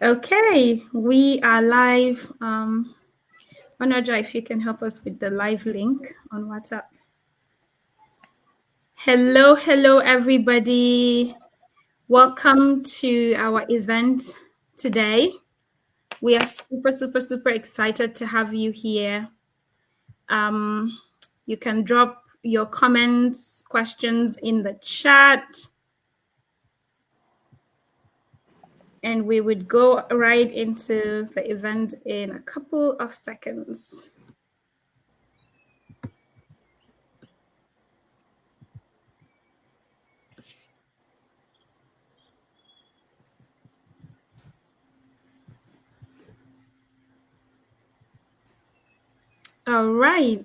Okay, we are live. Onaja, if you can help us with the live link on WhatsApp. Hello, everybody. Welcome to our event today. We are super excited to have you here. You can drop your comments, questions in the chat. And we would go right into the event in a couple of seconds. All right.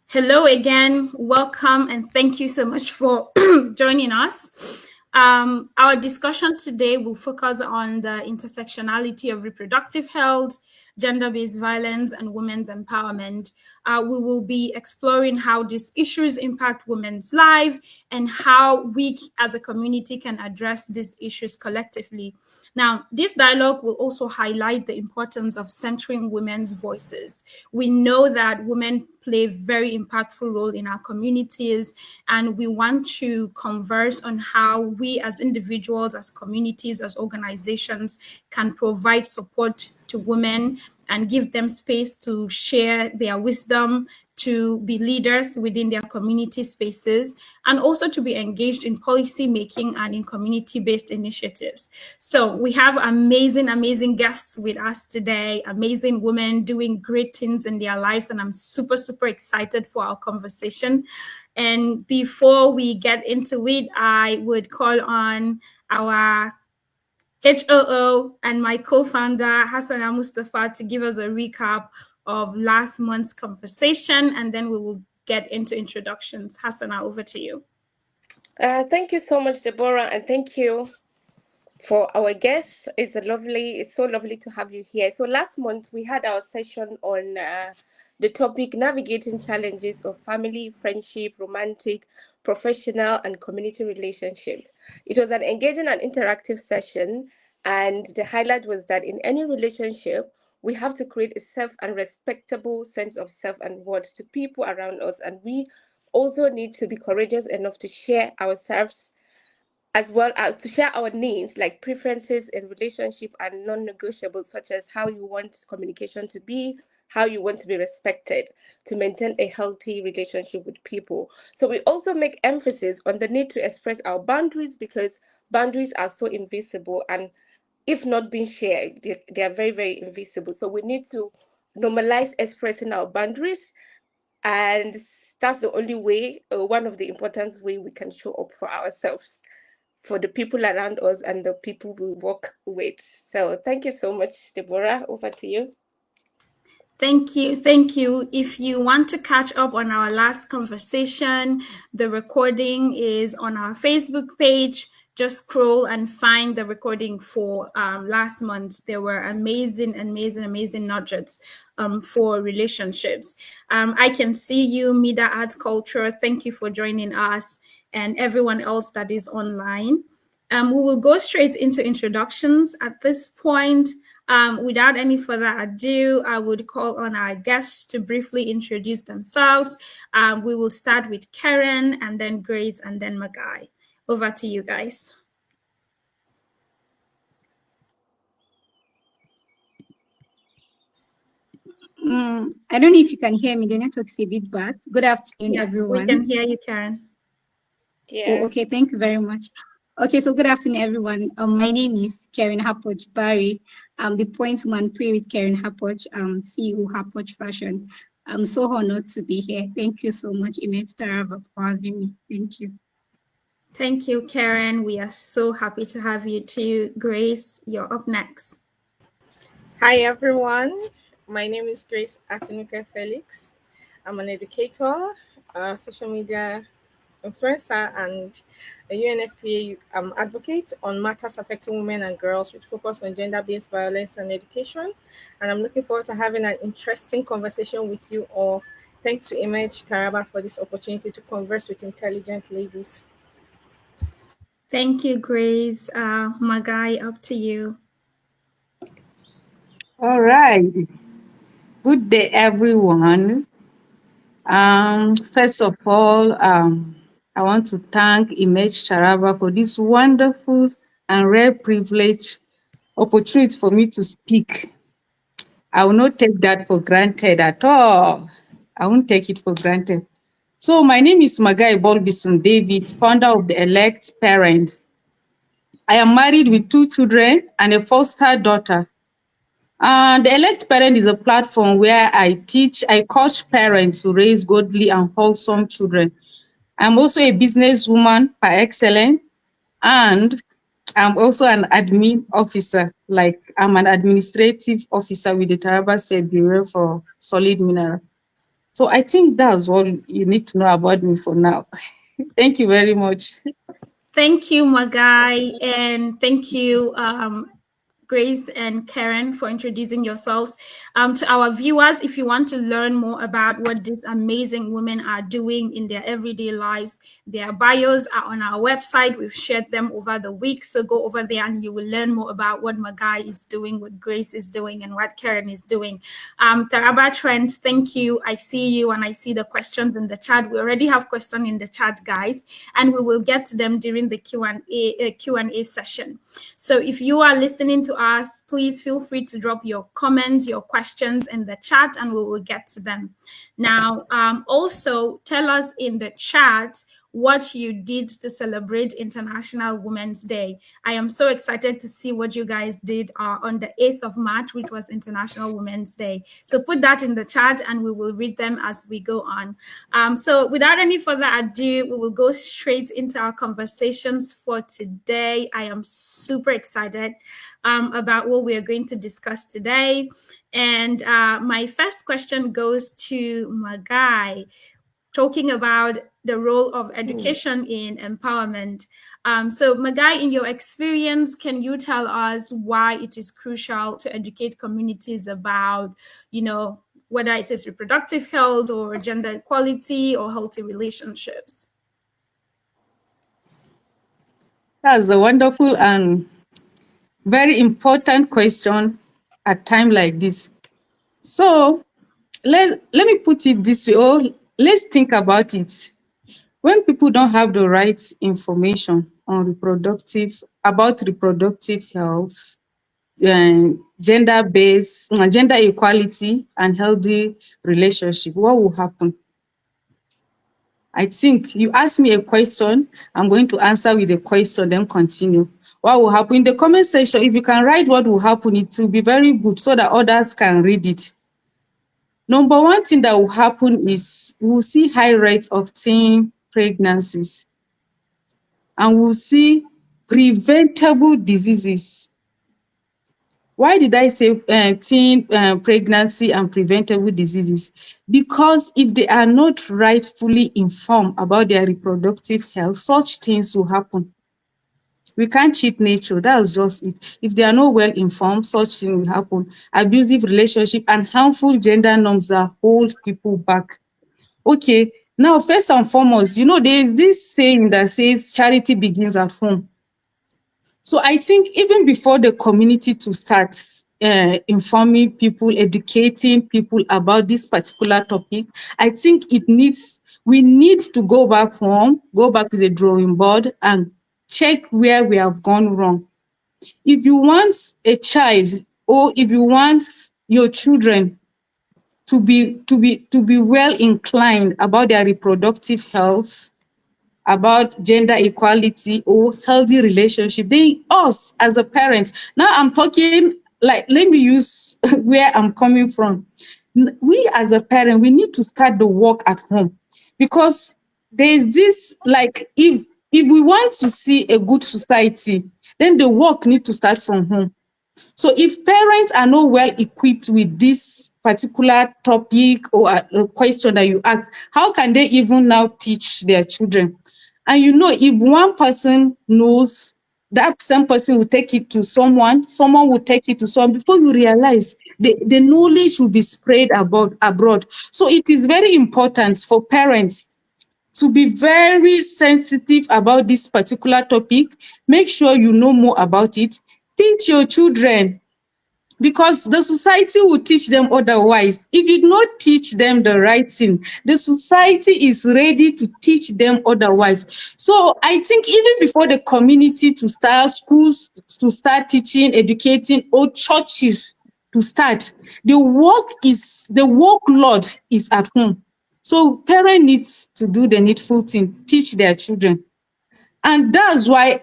Hello again. Welcome and thank you so much for joining us. Our discussion today will focus on the intersectionality of reproductive health, gender-based violence, and women's empowerment. We will be exploring how these issues impact women's lives and how we as a community can address these issues collectively. Now, this dialogue will also highlight the importance of centering women's voices. We know that women play a very impactful role in our communities, and we want to converse on how we as individuals, as communities, as organizations can provide support to women and give them space to share their wisdom, to be leaders within their community spaces, and also to be engaged in policy making and in community-based initiatives. So we have amazing guests with us today, amazing women doing great things in their lives, and I'm super excited for our conversation. And before we get into it, I would call on our HOO and my co-founder, Hassana Mustafa, to give us a recap of last month's conversation, and then we will get into introductions. Hassana, over to you. Thank you so much, Deborah, and thank you for our guests. It's so lovely to have you here. So last month we had our session on the topic navigating challenges of family, friendship, romantic, professional, and community relationship. It was an engaging and interactive session, and the highlight was that in any relationship, we have to create a safe and respectable sense of self and worth to people around us, and we also need to be courageous enough to share ourselves as well as to share our needs like preferences in relationship and non-negotiables, such as how you want communication to be, how you want to be respected to maintain a healthy relationship with people. So we also make emphasis on the need to express our boundaries, because boundaries are so invisible, and if not being shared, they are very invisible. So we need to normalize expressing our boundaries, and that's the only way, one of the important way we can show up for ourselves, for the people around us, and the people we work with. So thank you so much, Deborah. Over to you. Thank you. If you want to catch up on our last conversation, the recording is on our Facebook page. Just scroll and find the recording for last month. There were amazing nuggets for relationships. I can see you, Mida Art Culture. Thank you for joining us, and everyone else that is online. We will go straight into introductions at this point. Without any further ado, I would call on our guests to briefly introduce themselves. We will start with Karen, and then Grace, and then Magai. Over to you guys. I don't know if you can hear me. The network's a bit bad. Good afternoon, everyone. Yes, we can hear you, Karen. Yeah. Oh, okay, thank you very much. Okay, so good afternoon, everyone. My name is Kerenhappauch Barry. I'm the point woman pray with Kerenhappauch, CEO Happauch Fashion. I'm so honored to be here. Thank you so much, Image Taraba, for having me. Thank you. Thank you, Karen. We are so happy to have you too. Grace, you're up next. Hi, everyone. My name is Grace Atinuke Felix. I'm an educator, a social media influencer, and a UNFPA advocate on matters affecting women and girls with focus on gender-based violence and education. And I'm looking forward to having an interesting conversation with you all. Thanks to Image Taraba for this opportunity to converse with intelligent ladies. Thank you, Grace. Magai, up to you. All right. Good day, everyone. First of all, I want to thank Image Charaba for this wonderful and rare privilege opportunity for me to speak. I will not take that for granted at all. I won't take it for granted. So my name is Magai Bolbisum David, founder of the Elect Parent. I am married with 2 children and a foster daughter. The Elect Parent is a platform where I coach parents to raise godly and wholesome children. I'm also a businesswoman par excellence, and I'm also an admin officer. Like, I'm an administrative officer with the Taraba State Bureau for Solid Mineral. So I think that's all you need to know about me for now. Thank you very much. Thank you, Magai, and thank you, Grace and Karen, for introducing yourselves. To our viewers, if you want to learn more about what these amazing women are doing in their everyday lives, their bios are on our website. We've shared them over the week, so go over there and you will learn more about what Magai is doing, what Grace is doing, and what Karen is doing. Taraba Trends, thank you. I see you and I see the questions in the chat. We already have questions in the chat, guys, and we will get to them during the Q&A session. So if you are listening to us, please feel free to drop your comments, your questions in the chat, and we will get to them. Now, also tell us in the chat what you did to celebrate International Women's Day. I am so excited to see what you guys did on the 8th of March, which was International Women's Day. So put that in the chat and we will read them as we go on. So without any further ado, we will go straight into our conversations for today. I am super excited about what we are going to discuss today. And my first question goes to Magai, talking about the role of education in empowerment. So Magai, in your experience, can you tell us why it is crucial to educate communities about, whether it is reproductive health or gender equality or healthy relationships? That's a wonderful and very important question at a time like this. So let me put it this way, or let's think about it. When people don't have the right information on reproductive health, gender equality, and healthy relationship, what will happen? I think you asked me a question, I'm going to answer with a question, then continue. What will happen? In the comment section, if you can write what will happen, it will be very good so that others can read it. Number one thing that will happen is we'll see high rates of teen pregnancies, and we'll see preventable diseases. Why did I say teen pregnancy and preventable diseases? Because if they are not rightfully informed about their reproductive health, such things will happen. We can't cheat nature. That's just it. If they are not well informed, such things will happen. Abusive relationship and harmful gender norms that hold people back. Okay, now first and foremost, there is this saying that says charity begins at home. So I think even before the community to start informing people, educating people about this particular topic, I think we need to go back home, go back to the drawing board and check where we have gone wrong. If you want a child, or if you want your children to be well inclined about their reproductive health, about gender equality or healthy relationship, us as a parent. Now I'm talking, like, let me use where I'm coming from. We as a parent, we need to start the work at home, because there's this, like, if we want to see a good society, then the work needs to start from home. So if parents are not well equipped with this particular topic or a question that you ask, how can they even now teach their children? And if one person knows, that same person will take it to someone will take it to someone. Before you realize, the knowledge will be spread abroad. So it is very important for parents to be very sensitive about this particular topic. Make sure you know more about it. Teach your children. because the society will teach them otherwise. If you not teach them the right thing, the society is ready to teach them otherwise. So I think even before the community to start, schools to start teaching, educating, or churches to start, the workload is at home. So parents need to do the needful thing, teach their children. And that's why,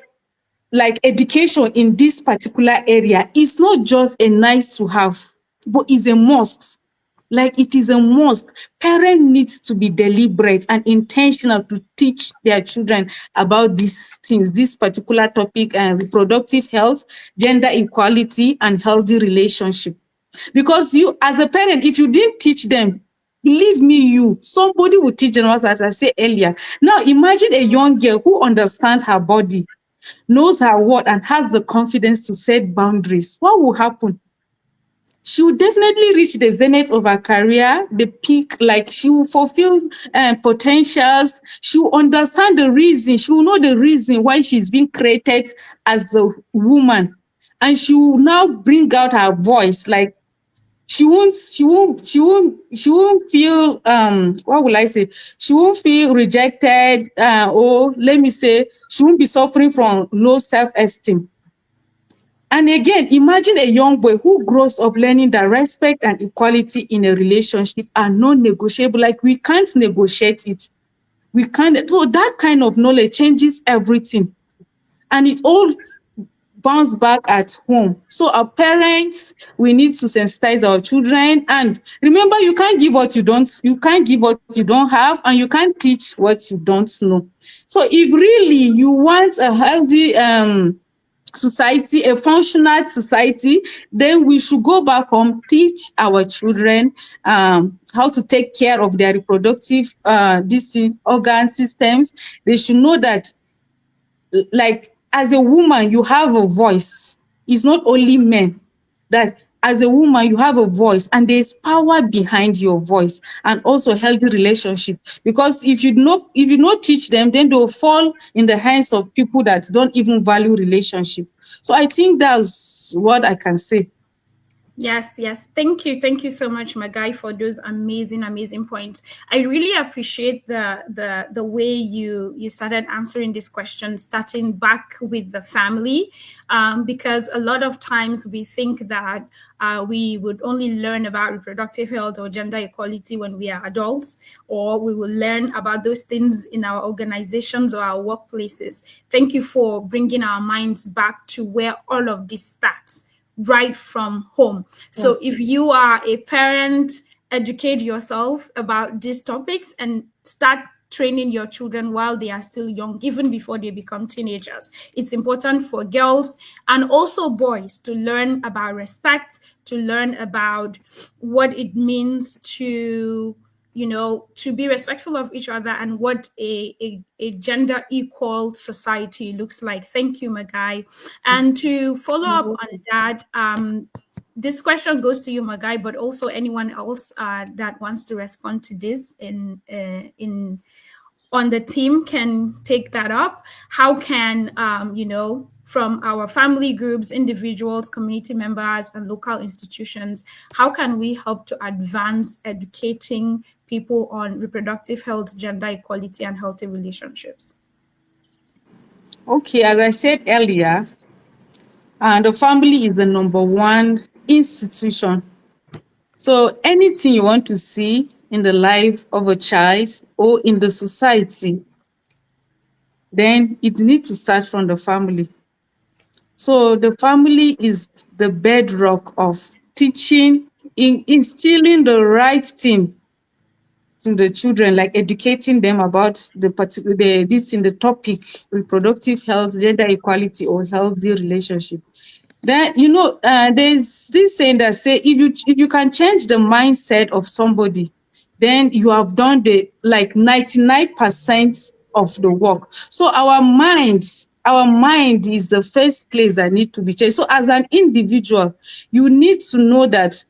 like, education in this particular area is not just a nice to have, but is a must. Like, it is a must. Parents need to be deliberate and intentional to teach their children about these things, this particular topic, and reproductive health, gender equality, and healthy relationship. Because you, as a parent, if you didn't teach them, believe me, somebody will teach them, as I said earlier. Now imagine a young girl who understands her body, knows her worth, and has the confidence to set boundaries. What will happen? She will definitely reach the zenith of her career, the peak. Like, she will fulfill potentials. She will understand the reason. She will know the reason why she's been created as a woman, and she will now bring out her voice. Like, she won't feel what will I say? She won't feel rejected, or let me say, she won't be suffering from low self-esteem. And again, imagine a young boy who grows up learning that respect and equality in a relationship are non-negotiable. Like, we can't negotiate it. We can't. So that kind of knowledge changes everything. And it all bounce back at home. So our parents, we need to sensitize our children. And remember, you can't give what you don't have, and you can't teach what you don't know. So if really you want a healthy society, a functional society, then we should go back home, teach our children how to take care of their reproductive organ systems. They should know that, like, as a woman, you have a voice. It's not only men. That as a woman, you have a voice, and there's power behind your voice, and also healthy relationship. Because if you not teach them, then they'll fall in the hands of people that don't even value relationship. So I think that's what I can say. Yes. Thank you so much, Magai, for those amazing points. I really appreciate the way you started answering this question, starting back with the family, because a lot of times we think that we would only learn about reproductive health or gender equality when we are adults, or we will learn about those things in our organizations or our workplaces. Thank you for bringing our minds back to where all of this starts, right from home. So if you are a parent, educate yourself about these topics and start training your children while they are still young, even before they become teenagers. It's important for girls and also boys to learn about respect, to learn about what it means to be respectful of each other, and what a gender equal society looks like. Thank you, Magai. And to follow up on that, this question goes to you, Magai, but also anyone else that wants to respond to this on the team can take that up. How can from our family groups, individuals, community members, and local institutions, how can we help to advance educating people on reproductive health, gender equality, and healthy relationships? Okay, as I said earlier, the family is the number one institution. So anything you want to see in the life of a child or in the society, then it needs to start from the family. So the family is the bedrock of teaching, instilling the right thing to the children, like educating them about the topic, reproductive health, gender equality, or healthy relationship. Then there's this saying that say if you can change the mindset of somebody, then you have done the 99% of the work. So our mind is the first place that need to be changed. So as an individual, you need to know that,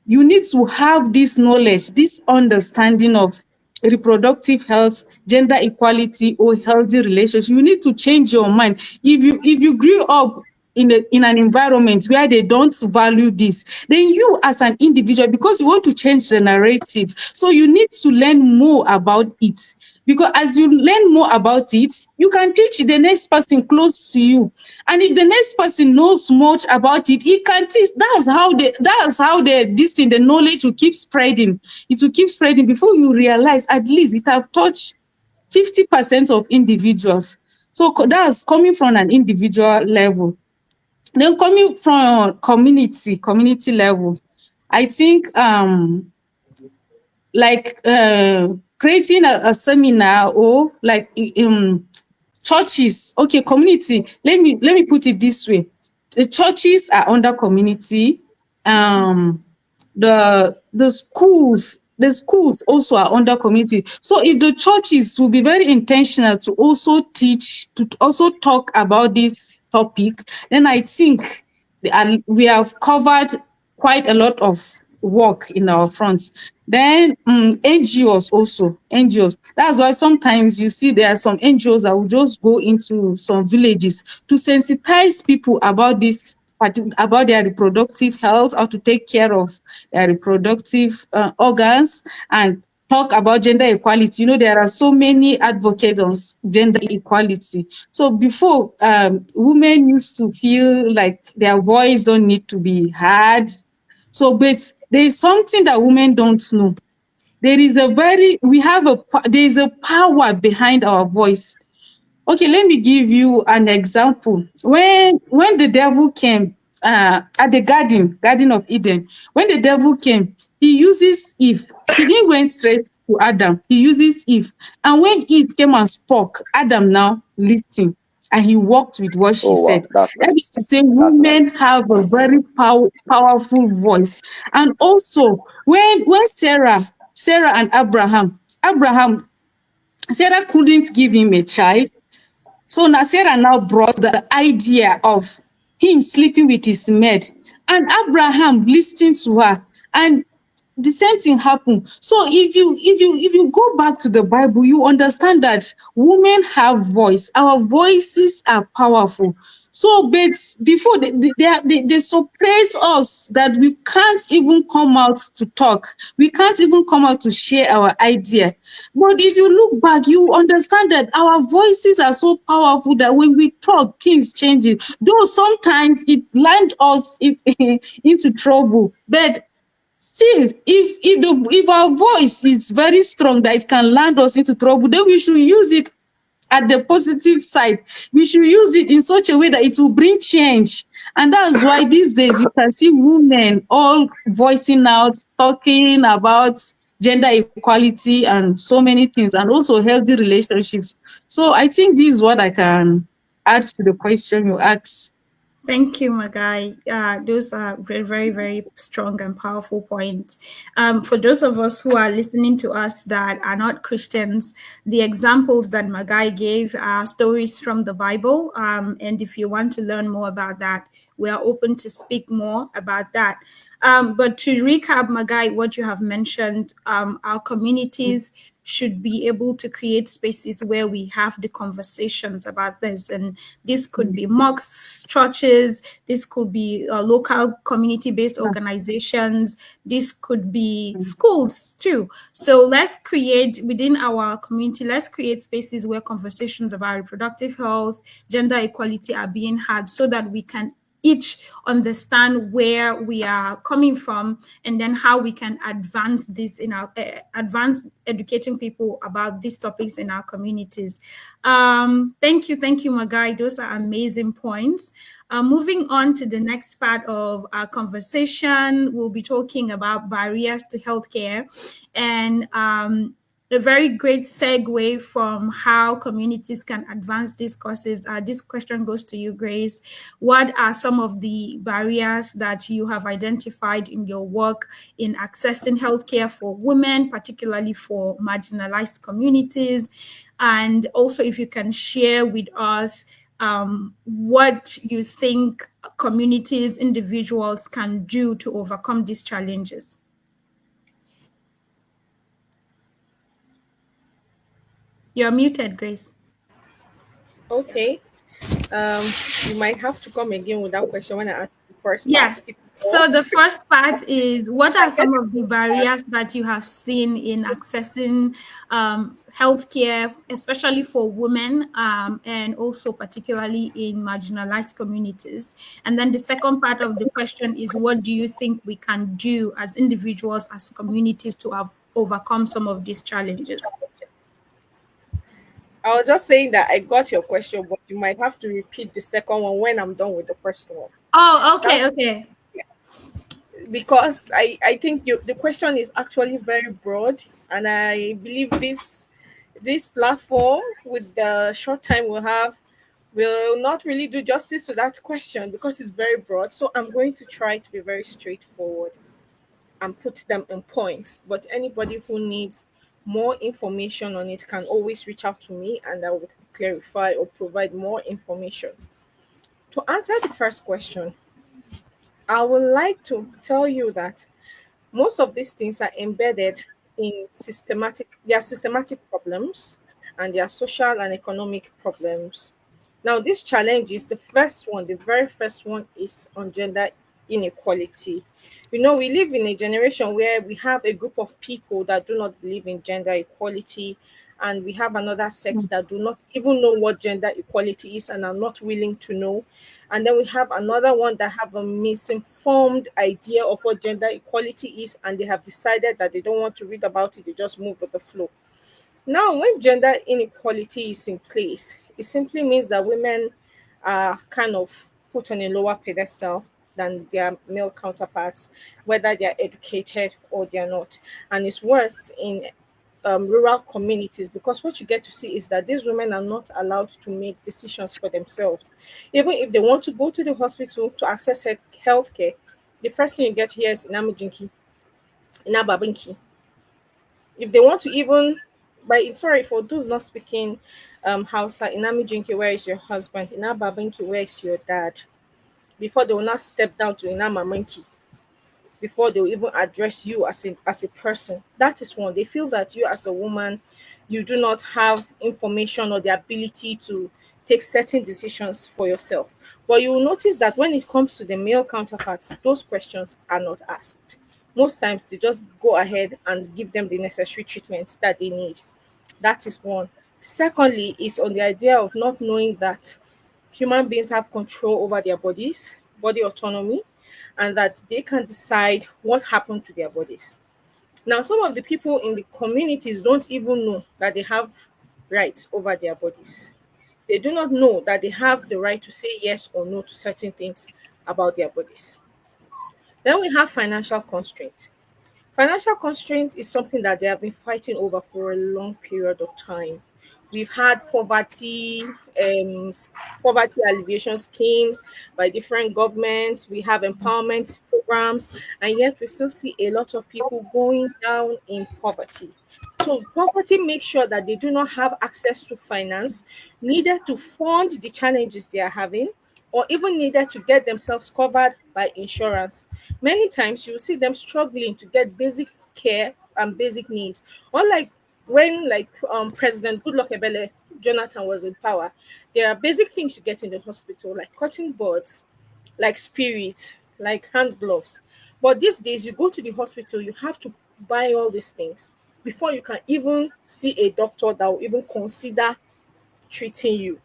you need to have this knowledge, this understanding of reproductive health, gender equality, or healthy relationship. You need to change your mind. If you grew up in an environment where they don't value this, then you as an individual, because you want to change the narrative, so you need to learn more about it. Because as you learn more about it, you can teach the next person close to you. And if the next person knows much about it, he can teach. That's how this thing, the knowledge will keep spreading. It will keep spreading before you realize at least it has touched 50% of individuals. So that's coming from an individual level. Then coming from community level, I think like creating a seminar, or like churches. Okay, community. Let me put it this way. The churches are under community. Um, the schools also are under community. So if the churches will be very intentional to also teach, to also talk about this topic, then I think we have covered quite a lot of work in our front. Then NGOs also, NGOs. That's why sometimes you see there are some NGOs that will just go into some villages to sensitize people about this, about their reproductive health, how to take care of their reproductive organs, and talk about gender equality. There are so many advocates on gender equality. So before, women used to feel like their voice don't need to be heard. So, but there is something that women don't know. There is a power behind our voice. Okay, let me give you an example. When the devil came at the Garden of Eden, when the devil came, he uses Eve. He didn't went straight to Adam. He uses Eve. And when Eve came and spoke, Adam now listened and he walked with what she Oh wow, said. that's That nice. is to say, That's women nice. have a very powerful voice. And also, when Sarah and Abraham, Sarah couldn't give him a child. So now Sarah now brought the idea of him sleeping with his maid, and Abraham listened to her, and the same thing happened. So if you go back to the Bible, you understand that women have voice. Our voices are powerful. So, but before they suppress us, that we can't even come out to talk. We can't even come out to share our idea. But if you look back, you understand that our voices are so powerful that when we talk, things change. Though sometimes it land us into trouble, but still, if our voice is very strong that it can land us into trouble, then we should use it at the positive side. We should use it in such a way that it will bring change. And that's why these days you can see women all voicing out, talking about gender equality and so many things, and also healthy relationships. So I think this is what I can add to the question you asked. Thank you, Magai. Those are very, very, very strong and powerful points. For those of us who are listening to us that are not Christians, the examples that Magai gave are stories from the Bible. And if you want to learn more about that, we are open to speak more about that. But to recap, Magai, what you have mentioned, our communities should be able to create spaces where we have the conversations about this. And this could be mosques, churches, this could be local community-based organizations, this could be schools too. So let's create within our community, let's create spaces where conversations about reproductive health, gender equality are being had, so that we can each understand where we are coming from, and then how we can advance this in our advance educating people about these topics in our communities. Thank you, Magai. Those are amazing points. Moving on to the next part of our conversation, we'll be talking about barriers to healthcare, and a very great segue from how communities can advance these courses. This question goes to you, Grace. What are some of the barriers that you have identified in your work in accessing healthcare for women, particularly for marginalized communities? And also, if you can share with us what you think communities, individuals can do to overcome these challenges. You're muted, Grace. Okay. Um, you might have to come again with that question when I ask the first part. Yes. It's So what? the first part is, what I are get some of the barriers that you have seen in accessing healthcare, especially for women, and also particularly in marginalized communities? And then the second part of the question is, what do you think we can do as individuals, as communities, to have overcome some of these challenges? I was just saying that I got your question, but you might have to repeat the second one when I'm done with the first one. Oh, That's okay, okay. yes. Because I think the question is actually very broad, and I believe this platform with the short time we'll have will not really do justice to that question because it's very broad. So I'm going to try to be very straightforward and put them in points. But anybody who needs more information on it can always reach out to me and I will clarify or provide more information. To answer the first question, I would like to tell you that most of these things are embedded in they are systematic problems and they are social and economic problems. Now, this challenge is the first one, the very first one is on gender inequality. We live in a generation where we have a group of people that do not believe in gender equality, and we have another sex that do not even know what gender equality is and are not willing to know. And then we have another one that have a misinformed idea of what gender equality is, and they have decided that they don't want to read about it, they just move with the flow. Now, when gender inequality is in place, it simply means that women are kind of put on a lower pedestal than their male counterparts, whether they are educated or they are not. And it's worse in rural communities, because what you get to see is that these women are not allowed to make decisions for themselves. Even if they want to go to the hospital to access health care, the first thing you get here is inamijinki, inababinki. If they want to even by sorry for those not speaking Hausa, inamijinki, where is your husband? Inababinki, where is your dad? Before they will not step down to inamamanki, before they will even address you as a person. That is one. They feel that you as a woman, you do not have information or the ability to take certain decisions for yourself. But you will notice that when it comes to the male counterparts, those questions are not asked. Most times they just go ahead and give them the necessary treatment that they need. That is one. Secondly, is on the idea of not knowing that human beings have control over their bodies, body autonomy, and that they can decide what happened to their bodies. Now, some of the people in the communities don't even know that they have rights over their bodies. They do not know that they have the right to say yes or no to certain things about their bodies. Then we have financial constraint. Financial constraint is something that they have been fighting over for a long period of time. We've had poverty alleviation schemes by different governments. We have empowerment programs, and yet we still see a lot of people going down in poverty. So poverty makes sure that they do not have access to finance needed to fund the challenges they are having, or even needed to get themselves covered by insurance. Many times you see them struggling to get basic care and basic needs. Unlike when President Goodluck Ebele Jonathan was in power, there are basic things you get in the hospital, like cotton buds, like spirit, like hand gloves. But these days you go to the hospital, you have to buy all these things before you can even see a doctor that will even consider treating you.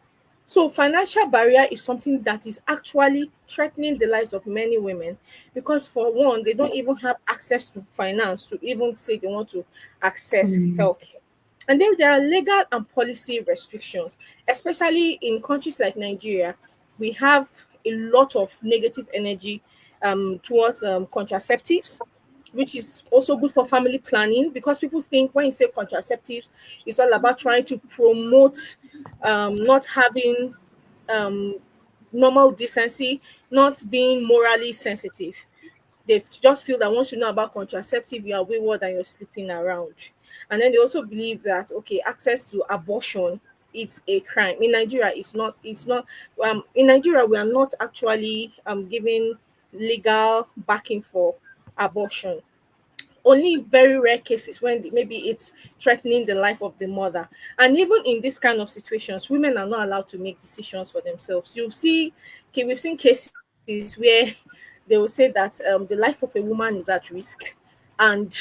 So financial barrier is something that is actually threatening the lives of many women, because for one, they don't even have access to finance to even say they want to access healthcare. And then there are legal and policy restrictions, especially in countries like Nigeria. We have a lot of negative energy towards contraceptives, which is also good for family planning, because people think when you say contraceptives, it's all about trying to promote not having um, normal decency, not being morally sensitive. They just feel that once you know about contraceptive, you are wayward and you're sleeping around. And then they also believe that okay, access to abortion, it's a crime. In Nigeria, it's not in Nigeria we are not actually giving legal backing for abortion. only very rare cases when maybe it's threatening the life of the mother. And even in this kind of situations, women are not allowed to make decisions for themselves. You see, okay, we've seen cases where they will say that the life of a woman is at risk, and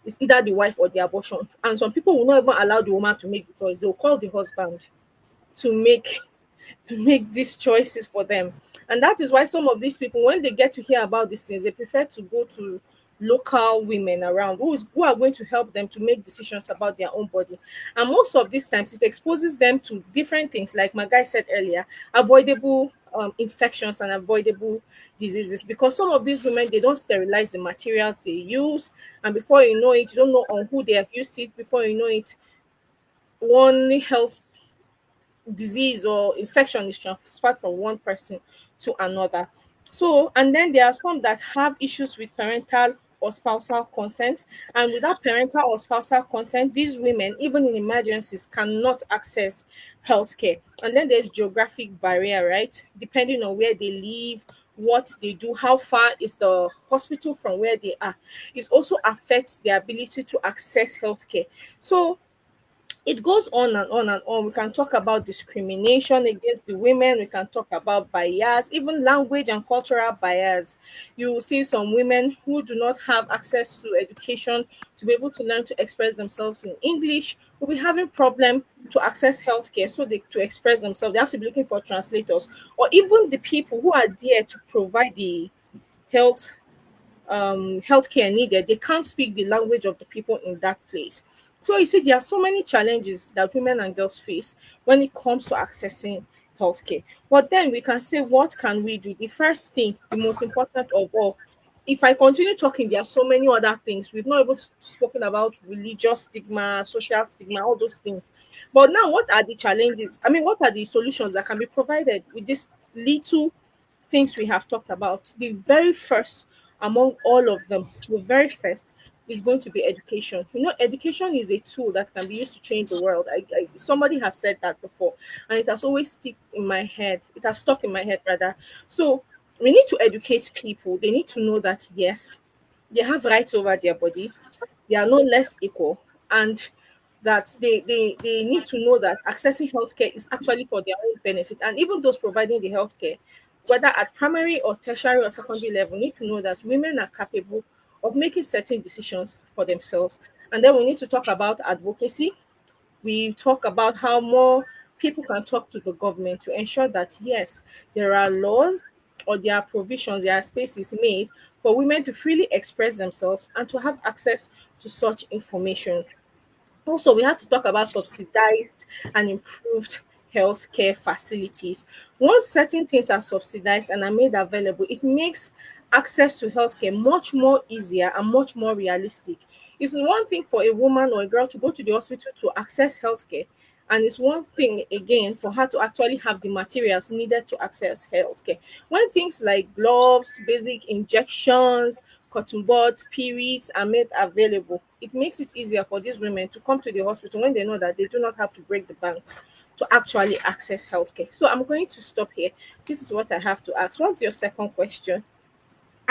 it's either the wife or the abortion. And some people will not even allow the woman to make the choice. They'll call the husband to make to make these choices for them. And that is why some of these people, when they get to hear about these things, they prefer to go to local women around who are going to help them to make decisions about their own body. And most of these times, it exposes them to different things, like Magai said earlier, avoidable infections and avoidable diseases. Because some of these women, they don't sterilize the materials they use, and before you know it, you don't know on who they have used it. Before you know it, one health disease or infection is transferred from one person to another. So, and then there are some that have issues with parental or spousal consent. And without parental or spousal consent, these women, even in emergencies, cannot access healthcare. And then there's geographic barrier, right? Depending on where they live, what they do, how far is the hospital from where they are. It also affects their ability to access healthcare. So it goes on and on and on. We can talk about discrimination against the women. We can talk about bias, even language and cultural bias. You will see some women who do not have access to education to be able to learn to express themselves in English will be having problem to access healthcare, so they to express themselves. They have to be looking for translators, or even the people who are there to provide the health healthcare needed, they can't speak the language of the people in that place. So you see, there are so many challenges that women and girls face when it comes to accessing healthcare. But then we can say, what can we do? The first thing, the most important of all, if I continue talking, there are so many other things. We've not even spoken about religious stigma, social stigma, all those things. But now, what are the challenges? I mean, what are the solutions that can be provided with this little things we have talked about? The very first among all of them, the very first is going to be education. You know, education is a tool that can be used to change the world. Somebody has said that before, and it has always stick in my head. It has stuck in my head rather. So we need to educate people. They need to know that yes, they have rights over their body. They are no less equal, and that they need to know that accessing healthcare is actually for their own benefit. And even those providing the healthcare, whether at primary or tertiary or secondary level, need to know that women are capable of making certain decisions for themselves. And then we need to talk about advocacy. We talk about how more people can talk to the government to ensure that yes, there are laws or there are provisions, there are spaces made for women to freely express themselves and to have access to such information. Also, we have to talk about subsidized and improved healthcare facilities. Once certain things are subsidized and are made available, it makes access to healthcare much more easier and much more realistic. It's one thing for a woman or a girl to go to the hospital to access healthcare, and it's one thing again for her to actually have the materials needed to access healthcare. When things like gloves, basic injections, cotton buds, periods are made available, it makes it easier for these women to come to the hospital when they know that they do not have to break the bank to actually access healthcare. So I'm going to stop here. This is what I have to ask. What's your second question?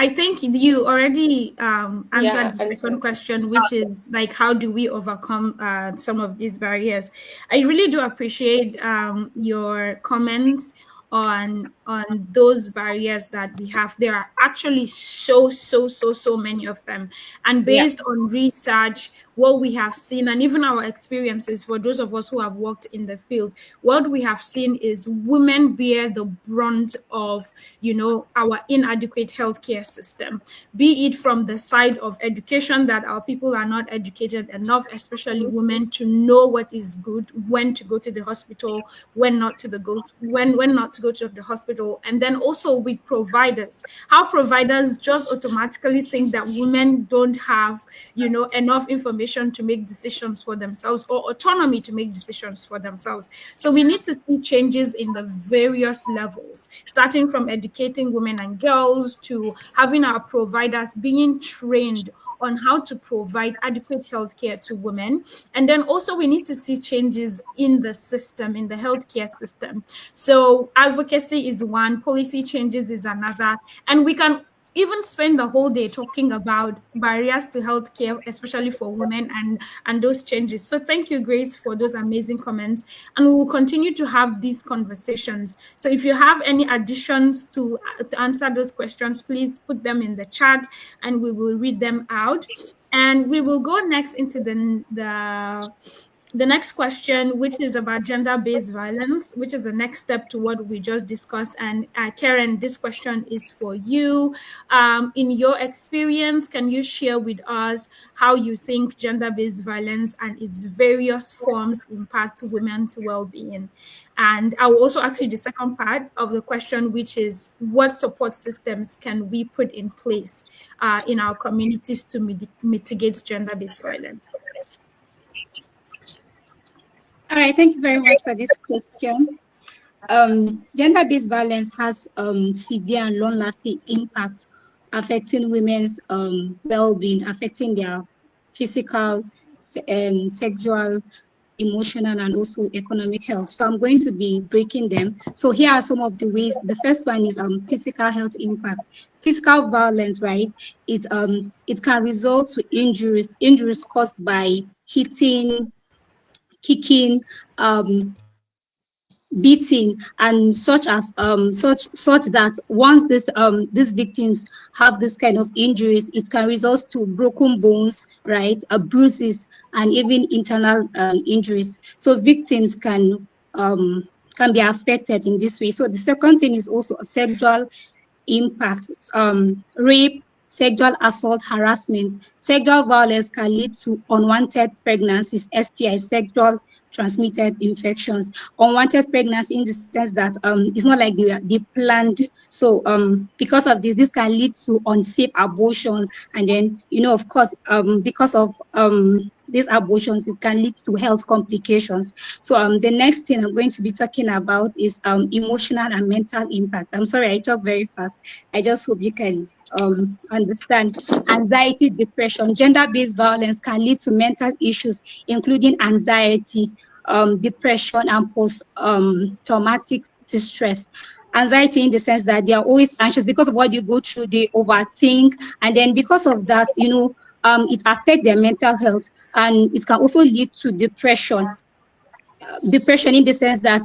I think you already Yeah, answered the second answered. question, which is like, how do we overcome some of these barriers? I really do appreciate your comments on those barriers that we have. There are actually so many of them, and Yeah. based on research, what we have seen, and even our experiences, for those of us who have worked in the field, what we have seen is women bear the brunt of, our inadequate healthcare system, be it from the side of education, that our people are not educated enough, especially women, to know what is good, when to go to the hospital, when not to go to the hospital. And then also with providers, how providers just automatically think that women don't have, enough information to make decisions for themselves, or autonomy to make decisions for themselves. So we need to see changes in the various levels, starting from educating women and girls to having our providers being trained on how to provide adequate healthcare to women. And then also we need to see changes in the system, in the healthcare system. So advocacy is one, policy changes is another. And we can even spend the whole day talking about barriers to healthcare, especially for women, and those changes. So thank you, Grace, for those amazing comments. And we will continue to have these conversations. So if you have any additions to answer those questions, please put them in the chat and we will read them out. And we will go next into the next question, which is about gender-based violence, which is the next step to what we just discussed. And Karen, this question is for you. In your experience, can you share with us how you think gender-based violence and its various forms impact women's well-being? And I will also ask you the second part of the question, which is what support systems can we put in place in our communities to mitigate gender-based violence? All right, thank you very much for this question. Gender-based violence has severe and long-lasting impact affecting women's well-being, affecting their physical, sexual, emotional, and also economic health. So I'm going to be breaking them. So here are some of the ways. The first one is physical health impact. Physical violence, right? It can result to injuries caused by hitting, kicking, beating, and such that once these victims have this kind of injuries, it can result to broken bones, right, bruises, and even internal injuries. So victims can be affected in this way. So the second thing is also sexual impact, rape, sexual assault, harassment. Sexual violence can lead to unwanted pregnancies, STI, sexual transmitted infections. Unwanted pregnancy in the sense that it's not like they planned. So because of this can lead to unsafe abortions. And then, of course, because of these abortions, it can lead to health complications. So the next thing I'm going to be talking about is emotional and mental impact. I'm sorry, I talk very fast. I just hope you can understand. Anxiety, depression, gender-based violence can lead to mental issues, including anxiety, depression, and post-traumatic distress. Anxiety in the sense that they are always anxious because of what you go through, they overthink, and then because of that, it affects their mental health, and it can also lead to depression. Depression in the sense that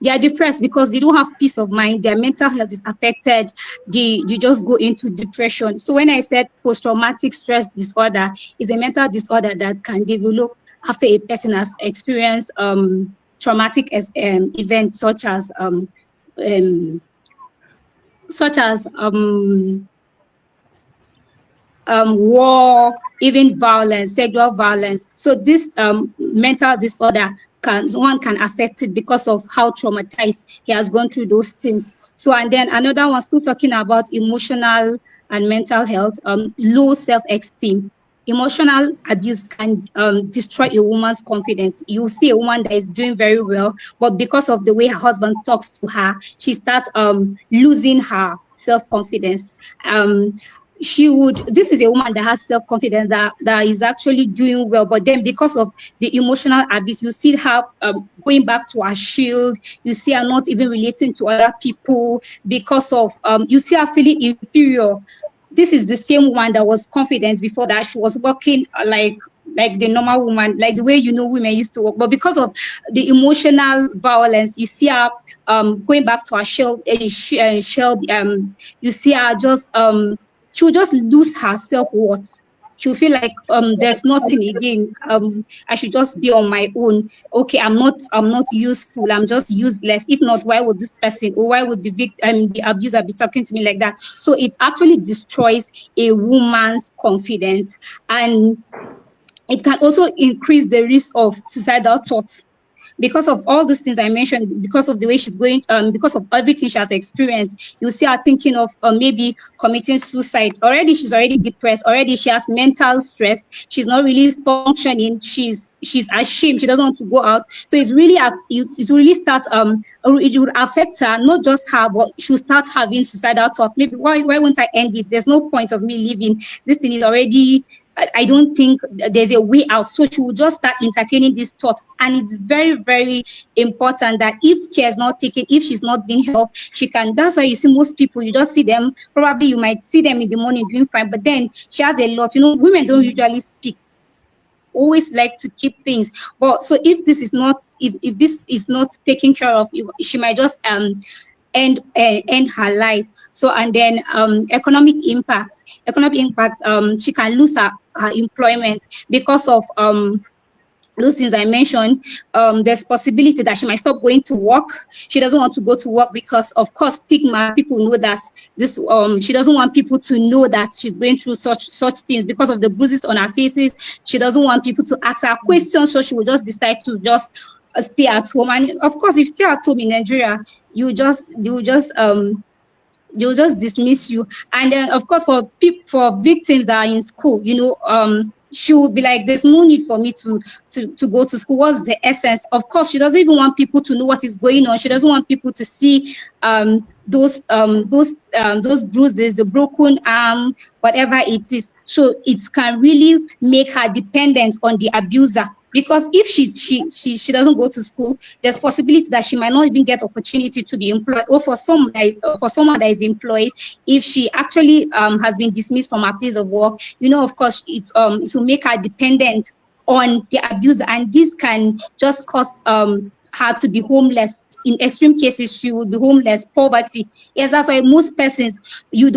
they are depressed because they don't have peace of mind, their mental health is affected, they just go into depression. So when I said post-traumatic stress disorder is a mental disorder that can develop after a person has experienced traumatic events such as war, even violence, sexual violence. So this mental disorder one can affect it because of how traumatized he has gone through those things. So, and then another one still talking about emotional and mental health, low self-esteem. Emotional abuse can destroy a woman's confidence. You see a woman that is doing very well, but because of the way her husband talks to her, she starts losing her self-confidence. This is a woman that has self-confidence, that is actually doing well, but then because of the emotional abuse, you see her going back to her shield, you see her not even relating to other people because of you see her feeling inferior. This is the same one that was confident before, that she was working like the normal woman, like the way women used to work, but because of the emotional violence, you see her going back to her shell. You see her just she'll just lose her self-worth. She'll feel like there's nothing again. I should just be on my own. Okay, I'm not useful. I'm just useless. If not, why would this person, or why would the abuser be talking to me like that? So it actually destroys a woman's confidence, and it can also increase the risk of suicidal thoughts. Because of all these things I mentioned, because of the way she's going, because of everything she has experienced, you see her thinking of maybe committing suicide. She's already depressed. Already she has mental stress. She's not really functioning. She's ashamed. She doesn't want to go out. So it really it would affect her, not just her, but she'll start having suicidal thoughts. Maybe why won't I end it? There's no point of me living. This thing is already I don't think there's a way out. So she will just start entertaining this thought. And it's very, very important that if care is not taken, if she's not being helped, she can. That's why you see most people, you just see them, probably you might see them in the morning doing fine, but then she has a lot. Women don't usually speak, always like to keep things. But so if this is not, if this is not taken care of, she might just end her life. So, and then economic impact, she can lose her employment because of those things I mentioned. There's possibility that she might stop going to work. She doesn't want to go to work because, of course, stigma. People know that this. She doesn't want people to know that she's going through such things because of the bruises on her faces. She doesn't want people to ask her questions, so she will just decide to just stay at home. And of course, if you stay at home in Nigeria, they'll just dismiss you. And then, of course, for victims that are in school, she will be like, there's no need for me to go to school. What's the essence? Of course, she doesn't even want people to know what is going on. She doesn't want people to see those bruises, the broken arm, whatever it is. So it can really make her dependent on the abuser, because if she doesn't go to school, there's possibility that she might not even get opportunity to be employed, or for someone that is employed, if she actually has been dismissed from her place of work, of course it will make her dependent on the abuser, and this can just cause her to be homeless. In extreme cases, she will be homeless, poverty. Yes, that's why most persons, you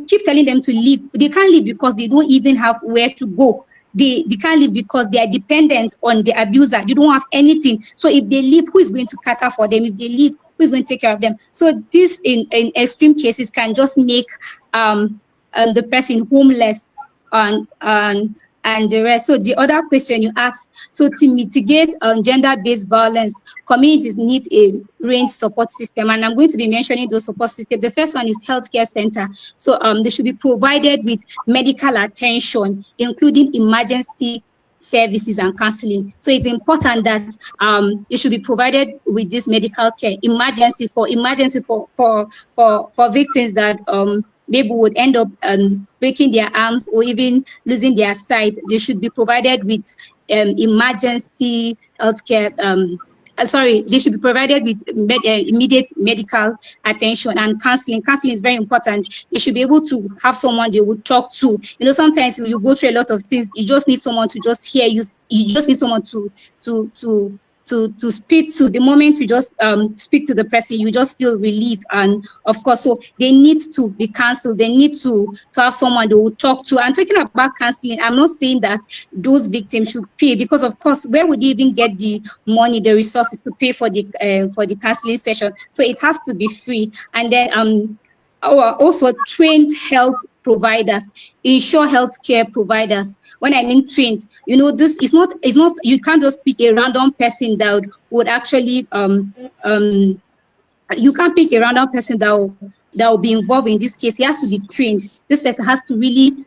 keep telling them to leave. They can't leave because they don't even have where to go. They can't leave because they are dependent on the abuser. You don't have anything. So if they leave, who is going to cater for them? If they leave, who is going to take care of them? So this, in extreme cases, can just make the person homeless and the rest. So the other question you asked, so to mitigate gender-based violence, communities need a range support system, and I'm going to be mentioning those support systems. The first one is healthcare center. So they should be provided with medical attention, including emergency services and counseling. So it's important that they should be provided with this medical care, emergency for victims that maybe would end up breaking their arms or even losing their sight. They should be provided with emergency healthcare. They should be provided with immediate medical attention and counseling. Counseling is very important. They should be able to have someone they would talk to. Sometimes when you go through a lot of things, you just need someone to just hear you. You just need someone to speak to. The moment you just speak to the person, you just feel relief. And of course, so they need to be counseled. They need to have someone they will talk to. And talking about counseling, I'm not saying that those victims should pay, because of course, where would they even get the money, the resources to pay for the counseling session? So it has to be free. And then also trained health providers, ensure healthcare providers. When I mean trained, this is not, you can't just pick a random person that would actually you can't pick a random person that will be involved in this case. He has to be trained. This person has to really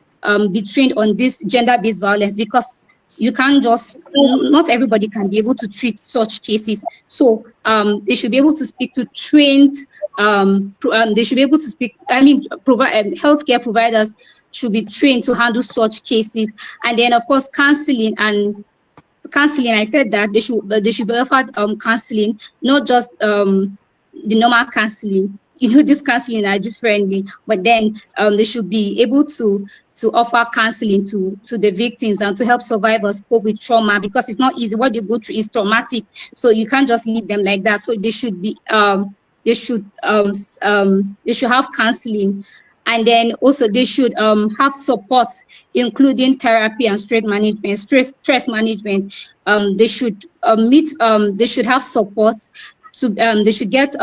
be trained on this gender-based violence, because you can't just, not everybody can be able to treat such cases. So they should be able to speak to trained, they should be able to speak, healthcare providers should be trained to handle such cases. And then of course, counseling, I said that they should be offered counseling, not just the normal counseling. This counseling are differently, but then they should be able to offer counseling to the victims and to help survivors cope with trauma, because it's not easy. What they go through is traumatic, so you can't just leave them like that. So they should be they should have counseling, and then also they should have support, including therapy and stress management. They should they should have support. They should get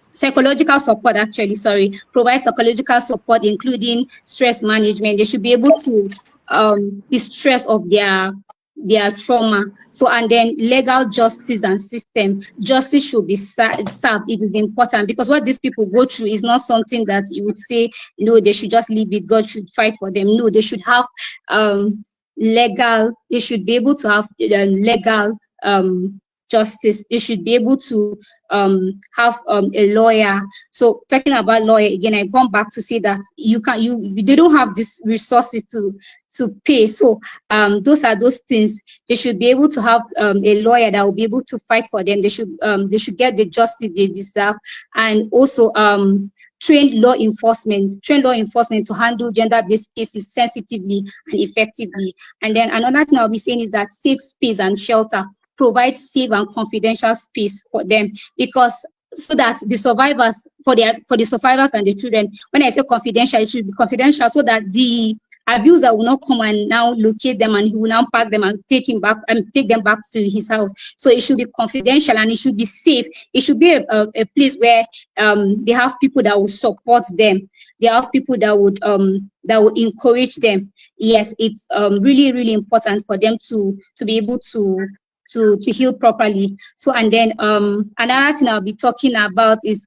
psychological support, provide psychological support, including stress management. They should be able to be stressed of their trauma. So, and then legal justice and system. Justice should be served. It is important, because what these people go through is not something that you would say, they should just leave it, God should fight for them. No, they should have they should be able to have legal justice. They should be able to have a lawyer. So talking about lawyer again, I come back to say that they don't have this resources to pay. So those are those things. They should be able to have a lawyer that will be able to fight for them. They should get the justice they deserve, and also trained law enforcement to handle gender-based cases sensitively and effectively. And then another thing I'll be saying is that safe space and shelter, provide safe and confidential space for them, because so that the survivors, for the survivors and the children, when I say confidential, it should be confidential so that the abuser will not come and now locate them, and he will now pack them and take them back to his house. So it should be confidential, and it should be safe. It should be a place where they have people that will support them. They have people that would encourage them. Yes, it's really, really important for them to be able to heal properly. So, and then another thing I'll be talking about is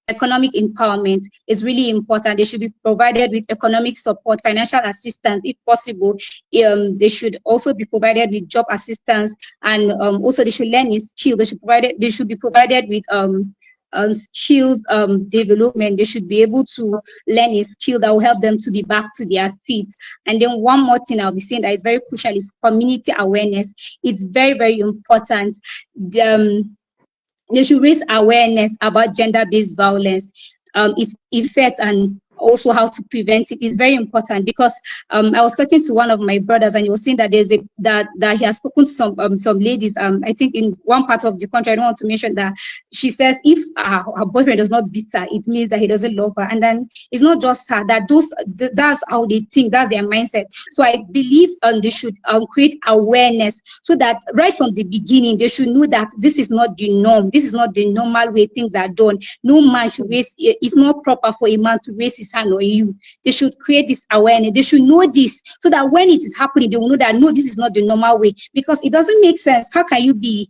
economic empowerment. Is really important. They should be provided with economic support, financial assistance if possible. They should also be provided with job assistance, and also they should learn his skill. They should be provided with skills development. They should be able to learn a skill that will help them to be back to their feet. And then one more thing I'll be saying that is very crucial is community awareness. It's very, very important. They should raise awareness about gender-based violence, its effects, and also how to prevent it. Is very important, because I was talking to one of my brothers, and he was saying that that he has spoken to some ladies. I think in one part of the country, I don't want to mention that. She says if her boyfriend does not beat her, it means that he doesn't love her. And then it's not just her. That's how they think. That's their mindset. So I believe they should create awareness, so that right from the beginning they should know that this is not the norm. This is not the normal way things are done. No man should raise. It's not proper for a man to raise his hand on you. They should create this awareness. They should know this, so that when it is happening, they will know that no, this is not the normal way, because it doesn't make sense. How can you be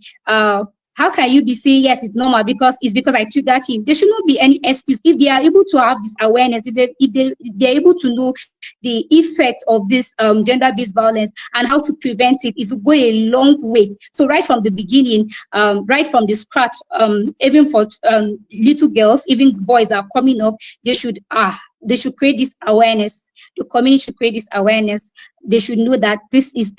saying yes, it's normal because I triggered him? There should not be any excuse. If they are able to have this awareness, if they're able to know the effect of this gender-based violence and how to prevent it, is go a long way. So right from the beginning, right from the scratch, even for little girls, even boys are coming up, they should create this awareness. The community should create this awareness. They should know that this is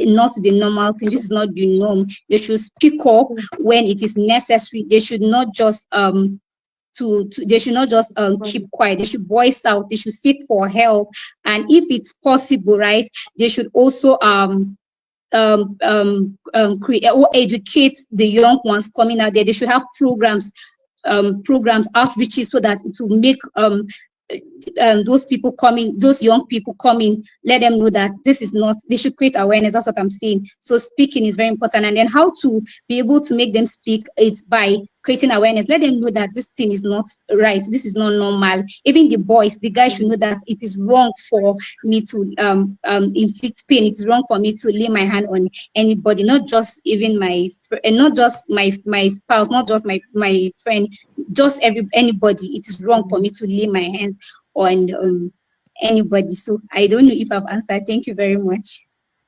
not the normal thing. This is not the norm. They should speak up when it is necessary. They should not just keep quiet. They should voice out. They should seek for help, and if it's possible, right, they should also create or educate the young ones coming out there. They should have programs, outreaches, so that it will make those young people coming, let them know that this is not, they should create awareness. That's what I'm saying. So speaking is very important. And then how to be able to make them speak, it's by creating awareness. Let them know that this thing is not right. This is not normal. Even the guys should know that it is wrong for me to inflict pain. It's wrong for me to lay my hand on anybody, not just even not just my spouse, not just my friend, just anybody. It is wrong for me to lay my hands on anybody. So I don't know if I've answered. Thank you very much.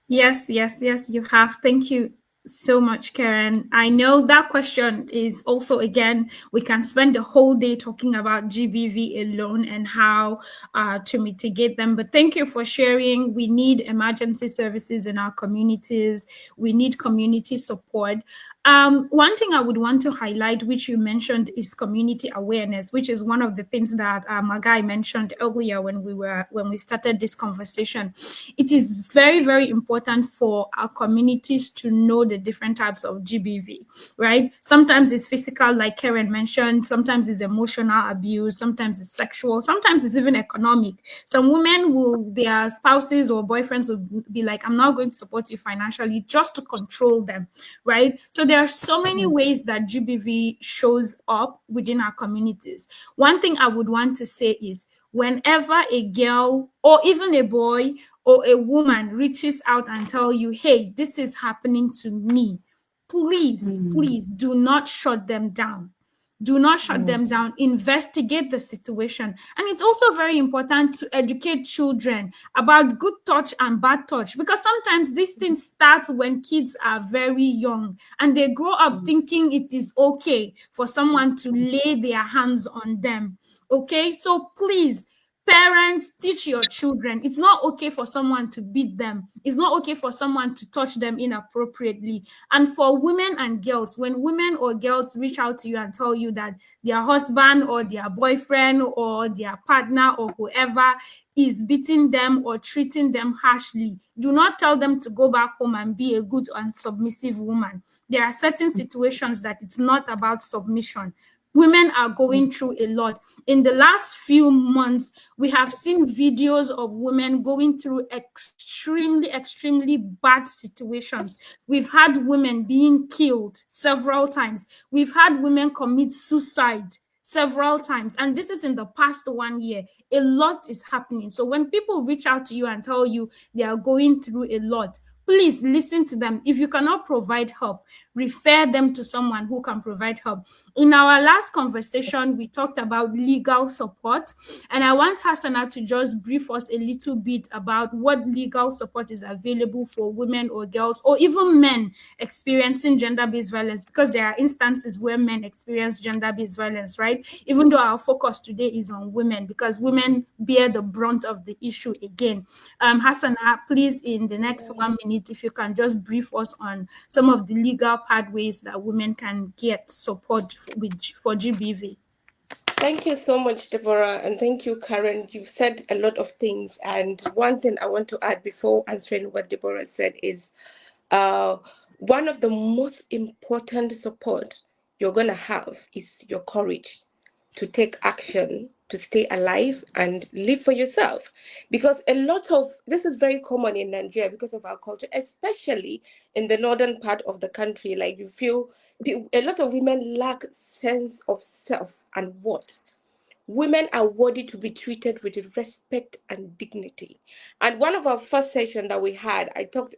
Yes, you have. Thank you so much, Karen. I know that question is also, again, we can spend the whole day talking about GBV alone and how to mitigate them. But thank you for sharing. We need emergency services in our communities. We need community support. One thing I would want to highlight, which you mentioned, is community awareness, which is one of the things that Magai mentioned earlier when we started this conversation. It is very, very important for our communities to know the different types of GBV, right? Sometimes it's physical, like Karen mentioned. Sometimes it's emotional abuse. Sometimes it's sexual. Sometimes it's even economic. Some women their spouses or boyfriends will be like, I'm not going to support you financially, just to control them, right? So there are so many ways that GBV shows up within our communities. One thing I would want to say is, whenever a girl or even a boy or a woman reaches out and tell you, hey, this is happening to me, please do not shut them down, Do not shut them down. Investigate the situation. And it's also very important to educate children about good touch and bad touch, because sometimes these things start when kids are very young and they grow up thinking it is okay for someone to lay their hands on them. Okay, so please, parents, teach your children. It's not okay for someone to beat them. It's not okay for someone to touch them inappropriately. And for women and girls, when women or girls reach out to you and tell you that their husband or their boyfriend or their partner or whoever is beating them or treating them harshly, do not tell them to go back home and be a good and submissive woman. There are certain situations that it's not about submission. Women are going through a lot. In the last few months, we have seen videos of women going through extremely bad situations. We've had women being killed several times. We've had women commit suicide several times. And this is in the past 1 year. A lot is happening. So when people reach out to you and tell you they are going through a lot, please listen to them. If you cannot provide help, refer them to someone who can provide help. In our last conversation, we talked about legal support, and I want Hassana to just brief us a little bit about what legal support is available for women or girls or even men experiencing gender-based violence, because there are instances where men experience gender-based violence, right? Even though our focus today is on women, because women bear the brunt of the issue again. Hassana, please, in the next 1 minute, if you can just brief us on some of the legal pathways that women can get support for GBV. Thank you so much, Deborah, and thank you, Karen. You've said a lot of things, and one thing I want to add before answering what Deborah said is one of the most important support you're going to have is your courage to take action, to stay alive and live for yourself. Because a lot of this is very common in Nigeria because of our culture, especially in the northern part of the country. Like, you feel a lot of women lack sense of self and worth. Women are worthy to be treated with respect and dignity. And one of our first session that we had, I talked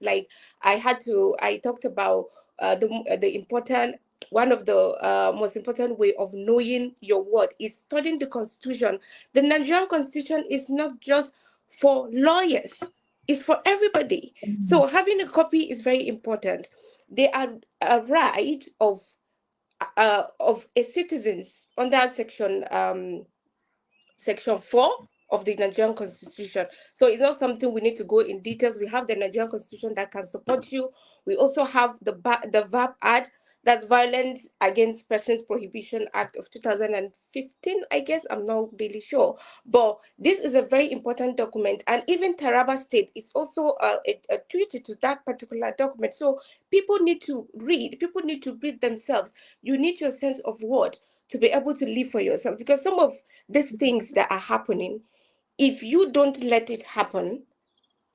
about the important, one of the most important way of knowing your worth is studying the Constitution. The Nigerian Constitution is not just for lawyers, it's for everybody. So having a copy is very important. They are a right of a citizens under Section 4 of the Nigerian Constitution. So it's not something we need to go in details. We have the Nigerian Constitution that can support you. We also have the VAP Act, that's Violence Against Persons Prohibition Act of 2015, I guess. I'm not really sure. But this is a very important document. And even Taraba State is also a treaty to that particular document. So people need to read. People need to read themselves. You need your sense of worth to be able to live for yourself, because some of these things that are happening, if you don't let it happen,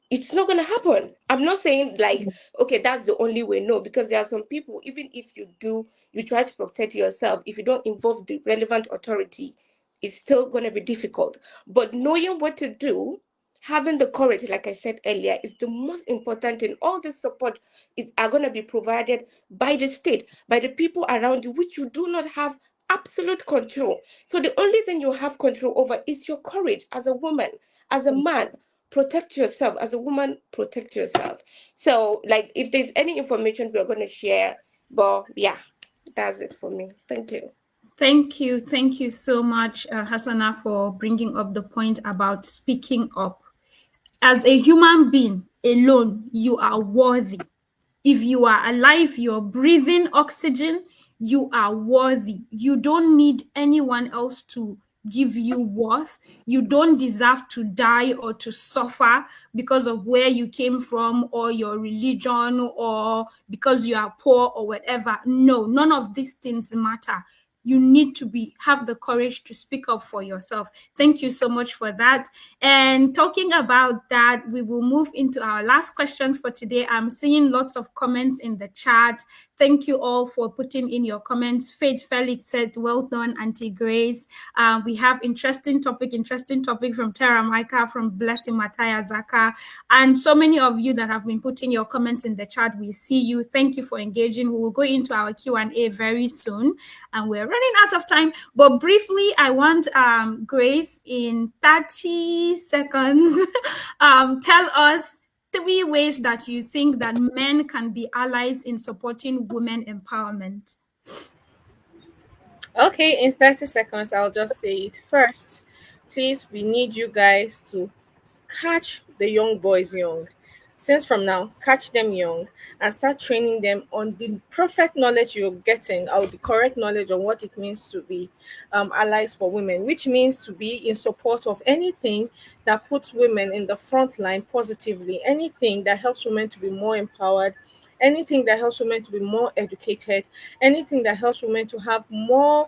it's not going to happen. I'm not saying like, okay, that's the only way. No, because there are some people, even if you try to protect yourself, if you don't involve the relevant authority, it's still going to be difficult. But knowing what to do, having the courage, like I said earlier, is the most important thing. All this support are going to be provided by the state, by the people around you, which you do not have absolute control. So the only thing you have control over is your courage as a woman, as a man. Protect yourself. As a woman, protect yourself. So, like, if there's any information we're going to share, but yeah, that's it for me. Thank you. Thank you. Thank you so much, Hassana, for bringing up the point about speaking up. As a human being alone, you are worthy. If you are alive, you're breathing oxygen, you are worthy. You don't need anyone else to give you worth. You don't deserve to die or to suffer because of where you came from or your religion or because you are poor or whatever. No, none of these things matter. You need to have the courage to speak up for yourself. Thank you so much for that. And talking about that, we will move into our last question for today. I'm seeing lots of comments in the chat. Thank you all for putting in your comments. Faith Felix said, well done, Auntie Grace. We have interesting topic from Tara Micah, from Blessing Mataya Zaka, and so many of you that have been putting your comments in the chat. We see you. Thank you for engaging. We will go into our Q&A very soon, and we're running out of time, but briefly, I want Grace in 30 seconds tell us 3 ways that you think that men can be allies in supporting women empowerment. Okay, in 30 seconds, I'll just say it. First, please, we need you guys to catch the young boys young. Since from now, catch them young and start training them on the perfect knowledge you're getting, or the correct knowledge on what it means to be allies for women, which means to be in support of anything that puts women in the front line positively, anything that helps women to be more empowered, anything that helps women to be more educated, anything that helps women to have more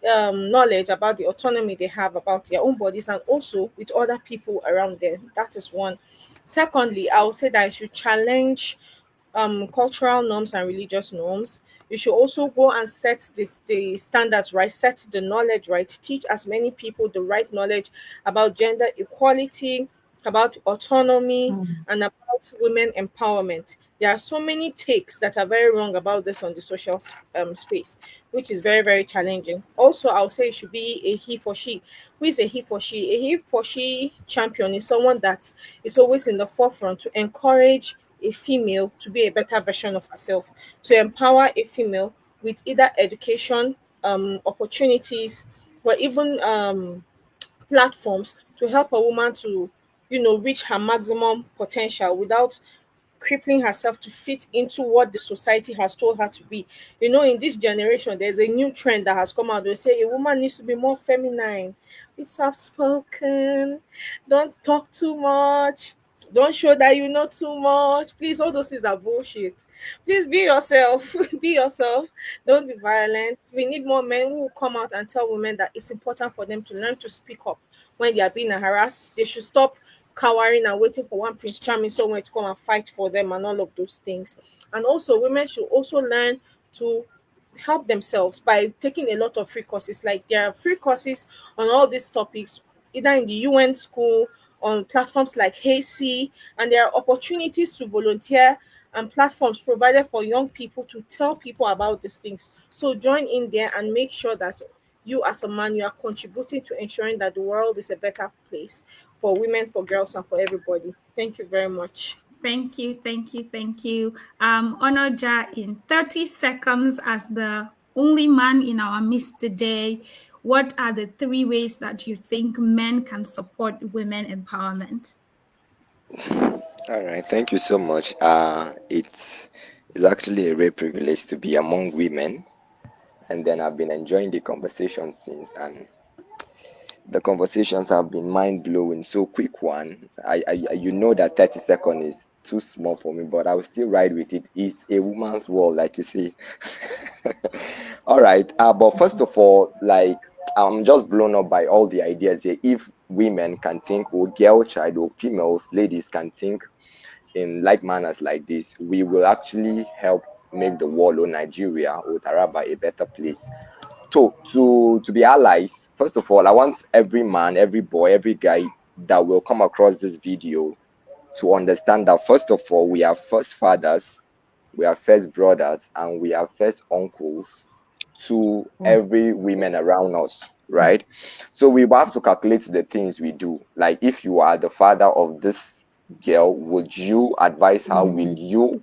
knowledge about the autonomy they have about their own bodies and also with other people around them. That is one. Secondly, I would say that I should challenge cultural norms and religious norms. You should also go and set the standards right, set the knowledge right, teach as many people the right knowledge about gender equality, about autonomy, and about women empowerment. There are so many takes that are very wrong about this on the social space, which is very, very challenging. Also, I would say it should be a he for she. Who is a he for she? A he for she champion is someone that is always in the forefront to encourage a female to be a better version of herself, to empower a female with either education, opportunities, or even platforms to help a woman to, reach her maximum potential without crippling herself to fit into what the society has told her to be. In this generation, there's a new trend that has come out. They say a woman needs to be more feminine, be soft spoken, don't talk too much, don't show that you know too much. Please, all those things are bullshit. Please be yourself. Be yourself. Don't be violent. We need more men who will come out and tell women that it's important for them to learn to speak up when they are being harassed. They should stop cowering and waiting for one Prince Charming somewhere to come and fight for them and all of those things. And also, women should also learn to help themselves by taking a lot of free courses. Like there are free courses on all these topics, either in the UN school, on platforms like Hazy, and there are opportunities to volunteer and platforms provided for young people to tell people about these things. So join in there and make sure that you as a man, you are contributing to ensuring that the world is a better place for women, for girls, and for everybody. Thank you very much. Thank you, thank you, thank you. Onoja, in 30 seconds, as the only man in our midst today, what are the 3 ways that you think men can support women empowerment? All right, thank you so much. It's actually a rare privilege to be among women, and then I've been enjoying the conversation since, and the conversations have been mind blowing. So quick one, you know that 30 seconds is too small for me, but I'll still ride with it. It's a woman's world, like you say. All right, but first of all, like I'm just blown up by all the ideas here. If women can think, or girl child, or females, ladies can think in like manners like this, we will actually help make the world or Nigeria or Taraba a better place. So to be allies, first of all, I want every man, every boy, every guy that will come across this video to understand that first of all, we are first fathers, we are first brothers, and we are first uncles to every women around us, right? So we have to calculate the things we do. Like if you are the father of this girl, would you advise her? Will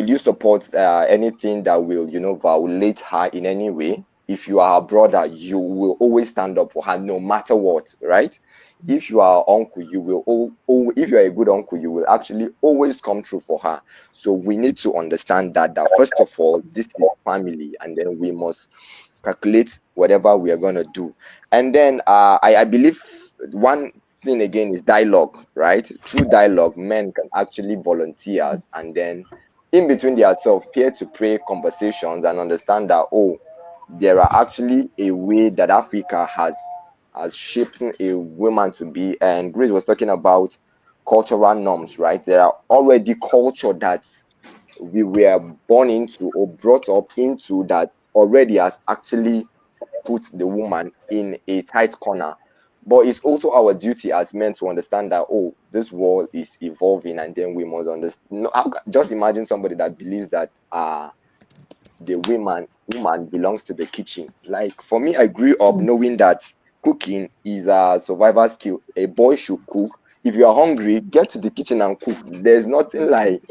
you support anything that will, violate her in any way? If you are a brother, you will always stand up for her no matter what, right? If you are uncle, you will if you are a good uncle, you will actually always come through for her. So we need to understand that first of all, this is family, and then we must calculate whatever we are going to do. And then I believe one thing again is dialogue, right? Through dialogue, men can actually volunteers, and then in between themselves, peer to peer conversations, and understand that there are actually a way that Africa has shaped a woman to be. And Grace was talking about cultural norms, right? There are already culture that we were born into or brought up into that already has actually put the woman in a tight corner. But it's also our duty as men to understand that this world is evolving, and then we must understand. Just imagine somebody that believes that the woman belongs to the kitchen. Like for me, I grew up knowing that cooking is a survival skill. A boy should cook. If you are hungry, get to the kitchen and cook. There's nothing like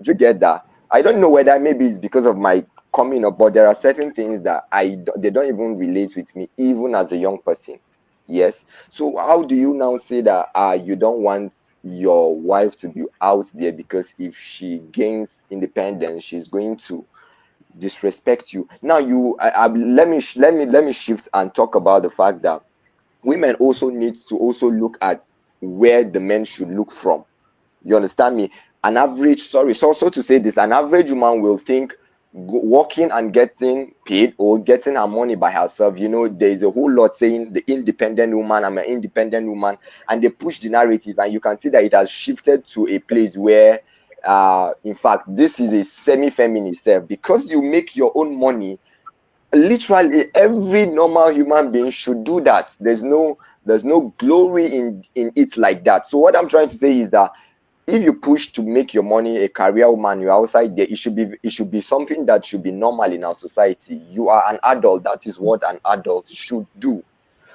together. I don't know whether maybe it's because of my coming up, but there are certain things that they don't even relate with me, even as a young person. Yes. So how do you now say that you don't want your wife to be out there because if she gains independence, she's going to disrespect you? Now let me shift and talk about the fact that women also need to also look at where the men should look from. You understand me? An average, sorry, so to say this, an average woman will think working and getting paid or getting her money by herself. There's a whole lot saying the independent woman, I'm an independent woman, and they push the narrative, and you can see that it has shifted to a place where, in fact, this is a semi-feminist self because you make your own money. Literally, every normal human being should do that. There's no glory in it like that. So what I'm trying to say is that if you push to make your money a career woman, you're outside there, it should be something that should be normal in our society. You are an adult. That is what an adult should do.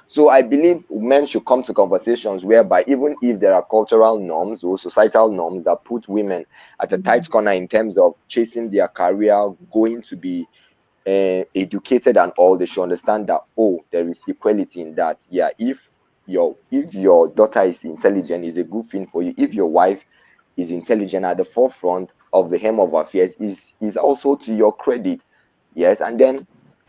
So I believe men should come to conversations whereby even if there are cultural norms or societal norms that put women at a tight corner in terms of chasing their career, going to be educated and all, they should understand that, oh, there is equality in that. Yeah, if your daughter is intelligent, is a good thing for you. If your wife is intelligent at the forefront of the hem of affairs, is also to your credit. Yes, and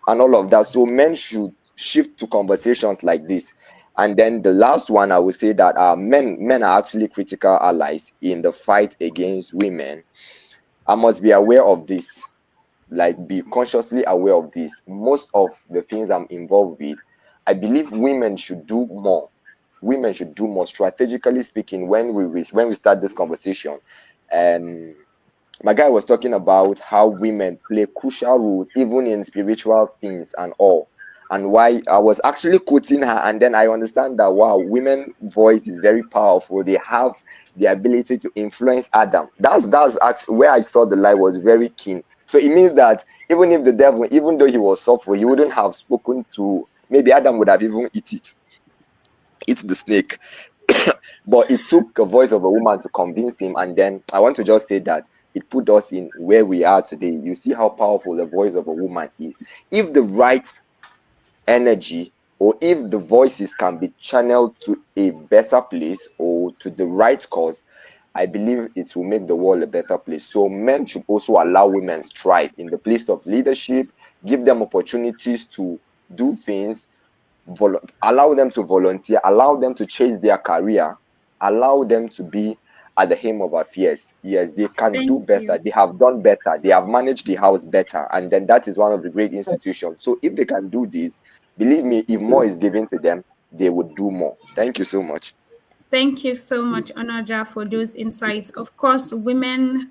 all of that. So men should shift to conversations like this. And then the last one, I would say that men are actually critical allies in the fight against women. I must be aware of this, like be consciously aware of this. Most of the things I'm involved with, I believe women should do more. Women should do more, strategically speaking. When we start this conversation, and Magai was talking about how women play crucial roles even in spiritual things and all, and why I was actually quoting her, and then I understand that wow, women voice is very powerful. They have the ability to influence Adam. That's actually where I saw the light was very keen. So it means that even if the devil, even though he was softful, he wouldn't have spoken to, maybe Adam would have even eat the snake. But it took a voice of a woman to convince him. And then I want to just say that it put us in where we are today. You see how powerful the voice of a woman is. If the right energy, or if the voices can be channeled to a better place or to the right cause, I believe it will make the world a better place. So men should also allow women strive in the place of leadership, give them opportunities to do things, allow them to volunteer, allow them to chase their career, allow them to be at the hem of affairs. Yes, they can do Thank better. you. They have done better. They have managed the house better. And then that is one of the great institutions. So if they can do this, believe me, if more is given to them, they would do more. Thank you so much. Thank you so much, Onaja, for those insights. Of course, women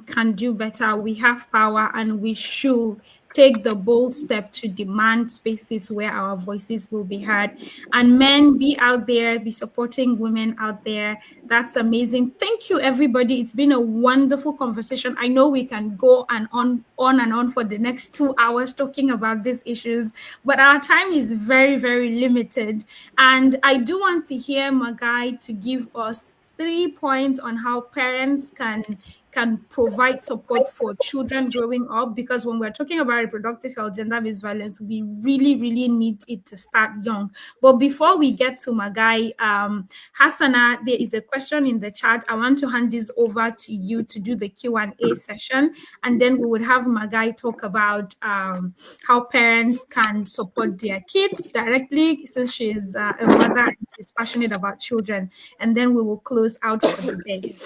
can do better. We have power, and we should take the bold step to demand spaces where our voices will be heard. And men, be out there, be supporting women out there. That's amazing. Thank you, everybody. It's been a wonderful conversation. I know we can go and on and on for the next 2 hours talking about these issues, but our time is very, very limited. And I do want to hear Magai to give us 3 points on how parents can provide support for children growing up, because when we're talking about reproductive health, gender-based violence, we really, really need it to start young. But before we get to Magai, Hassana, there is a question in the chat. I want to hand this over to you to do the Q&A session, and then we would have Magai talk about how parents can support their kids directly, since she's a mother and she's passionate about children, and then we will close out for the day.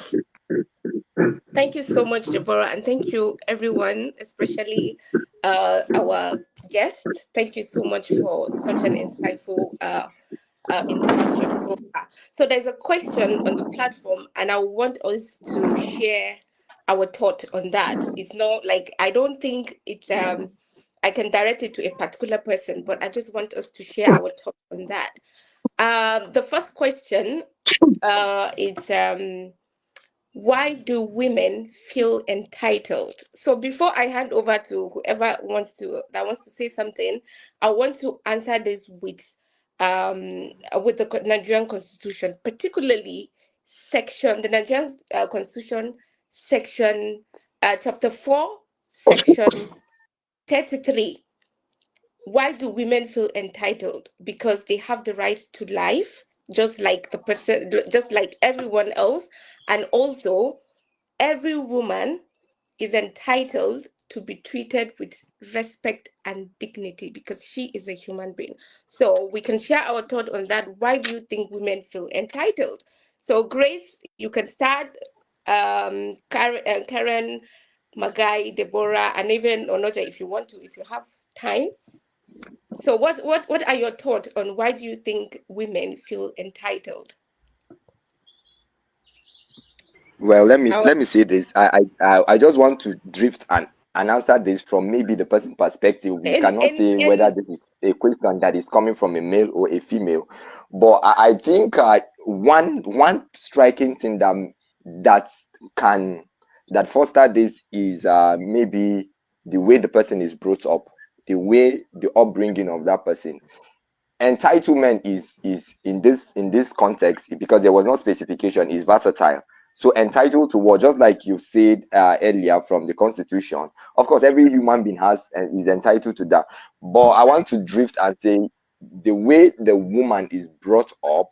Thank you so much, Deborah, and thank you, everyone, especially our guests. Thank you so much for such an insightful interaction so far. So there's a question on the platform, and I want us to share our thought on that. It's not like, I don't think it's I can direct it to a particular person, but I just want us to share our thought on that. The first question is why do women feel entitled? So before I hand over to whoever wants to say something, I want to answer this with the Nigerian Constitution, particularly the Nigerian Constitution section chapter 4, section 33. Why do women feel entitled? Because they have the right to life, just like everyone else, and also every woman is entitled to be treated with respect and dignity because she is a human being. So we can share our thought on that. Why do you think women feel entitled? So Grace, you can start. Karen, Magai, Deborah, and even Onoja, if you want to, if you have time. So what are your thoughts on why do you think women feel entitled? Well, let me I was, let me say this. I just want to drift and answer this from maybe the person perspective. We cannot say whether In this is a question that is coming from a male or a female, but I think one striking thing that can that foster this is maybe the way the person is brought up, the upbringing of that person. Entitlement is in this context, because there was no specification, is versatile. So entitled to what, just like you said earlier, from the constitution, of course every human being has and is entitled to that. But I want to drift and say the way the woman is brought up,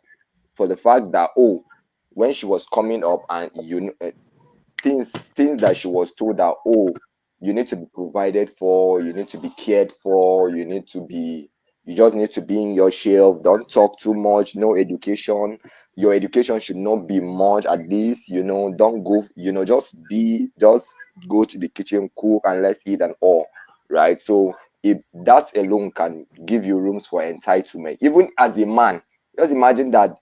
for the fact that, oh, when she was coming up, and things that she was told that, oh, you need to be provided for, you need to be cared for, you just need to be in your shelf, don't talk too much, no education, your education should not be much, at least, don't go, just go to the kitchen, cook, and let's eat and all, right? So if that alone can give you rooms for entitlement, even as a man, just imagine that.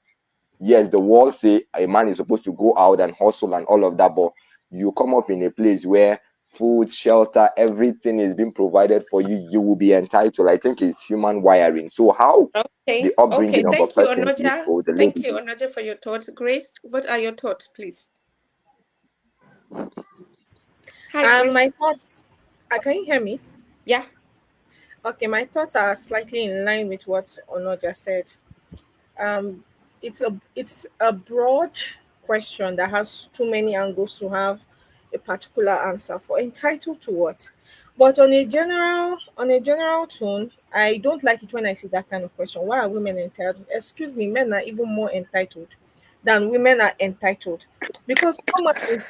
Yes, the world say a man is supposed to go out and hustle and all of that, but you come up in a place where food, shelter, everything is being provided for you, you will be entitled. I think it's human wiring. So how the Okay. upbringing of a Thank you, person is, Onoja. or the Thank lady you, is. Onoja, for your thoughts. Grace, what are your thoughts, please? Hi, my Grace. thoughts. Can you hear me? Yeah. Okay, my thoughts are slightly in line with what Onoja said. Um, it's a broad question that has too many angles to have a particular answer for. Entitled to what? But on a general tone, I don't like it when I see that kind of question. Why are women entitled? Excuse me, men are even more entitled than women are entitled, because normally,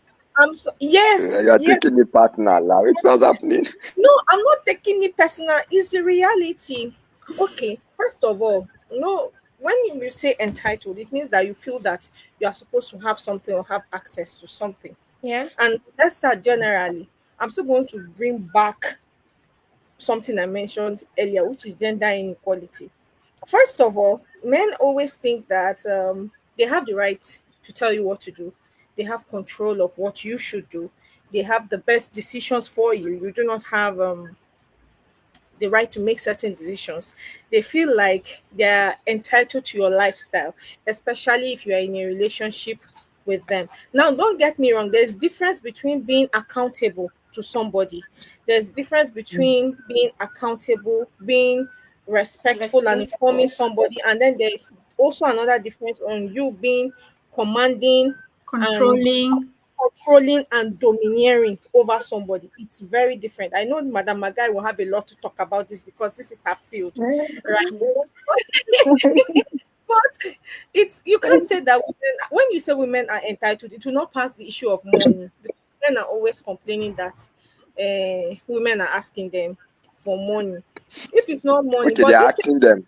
yes, You're yes. taking it personal now. It's not happening. No, I'm not taking it personal. It's a reality. Okay, first of all, no, when you say entitled, it means that you feel that you are supposed to have something or have access to something. Yeah. And let's start generally. I'm still going to bring back something I mentioned earlier, which is gender inequality. First of all, men always think that they have the right to tell you what to do. They have control of what you should do. They have the best decisions for you. You do not have the right to make certain decisions. They feel like they're entitled to your lifestyle, especially if you are in a relationship with them. Now, don't get me wrong, there's difference between being accountable to somebody. There's difference between being accountable, being respectful and informing Responsible. somebody, and then there's also another difference on you being commanding and Controlling. controlling and domineering over somebody. It's very different. I know Madam Magai will have a lot to talk about this because this is her field, right? But it's, you can't say that women, when you say women are entitled, it will not pass the issue of money. Because men are always complaining that women are asking them for money. If it's not money, Okay, but they're this, asking them.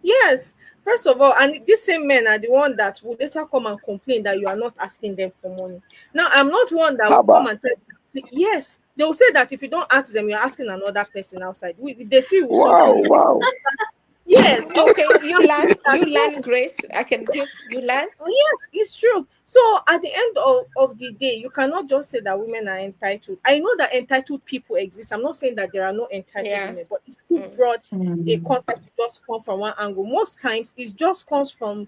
yes, first of all, and these same men are the one that will later come and complain that you are not asking them for money. Now, I'm not one that will come Haba. and tell you, yes, they will say that if you don't ask them, you're asking another person outside. If they see you with something Wow, in your hand, wow. yes, they will Okay, start saying that you no. learn, Grace. I can give you learn. Yes, it's true. So at the end of the day, you cannot just say that women are entitled. I know that entitled people exist. I'm not saying that there are no entitled Yeah. women, but it's too Mm. broad a Mm. concept to just come from one angle. Most times it just comes from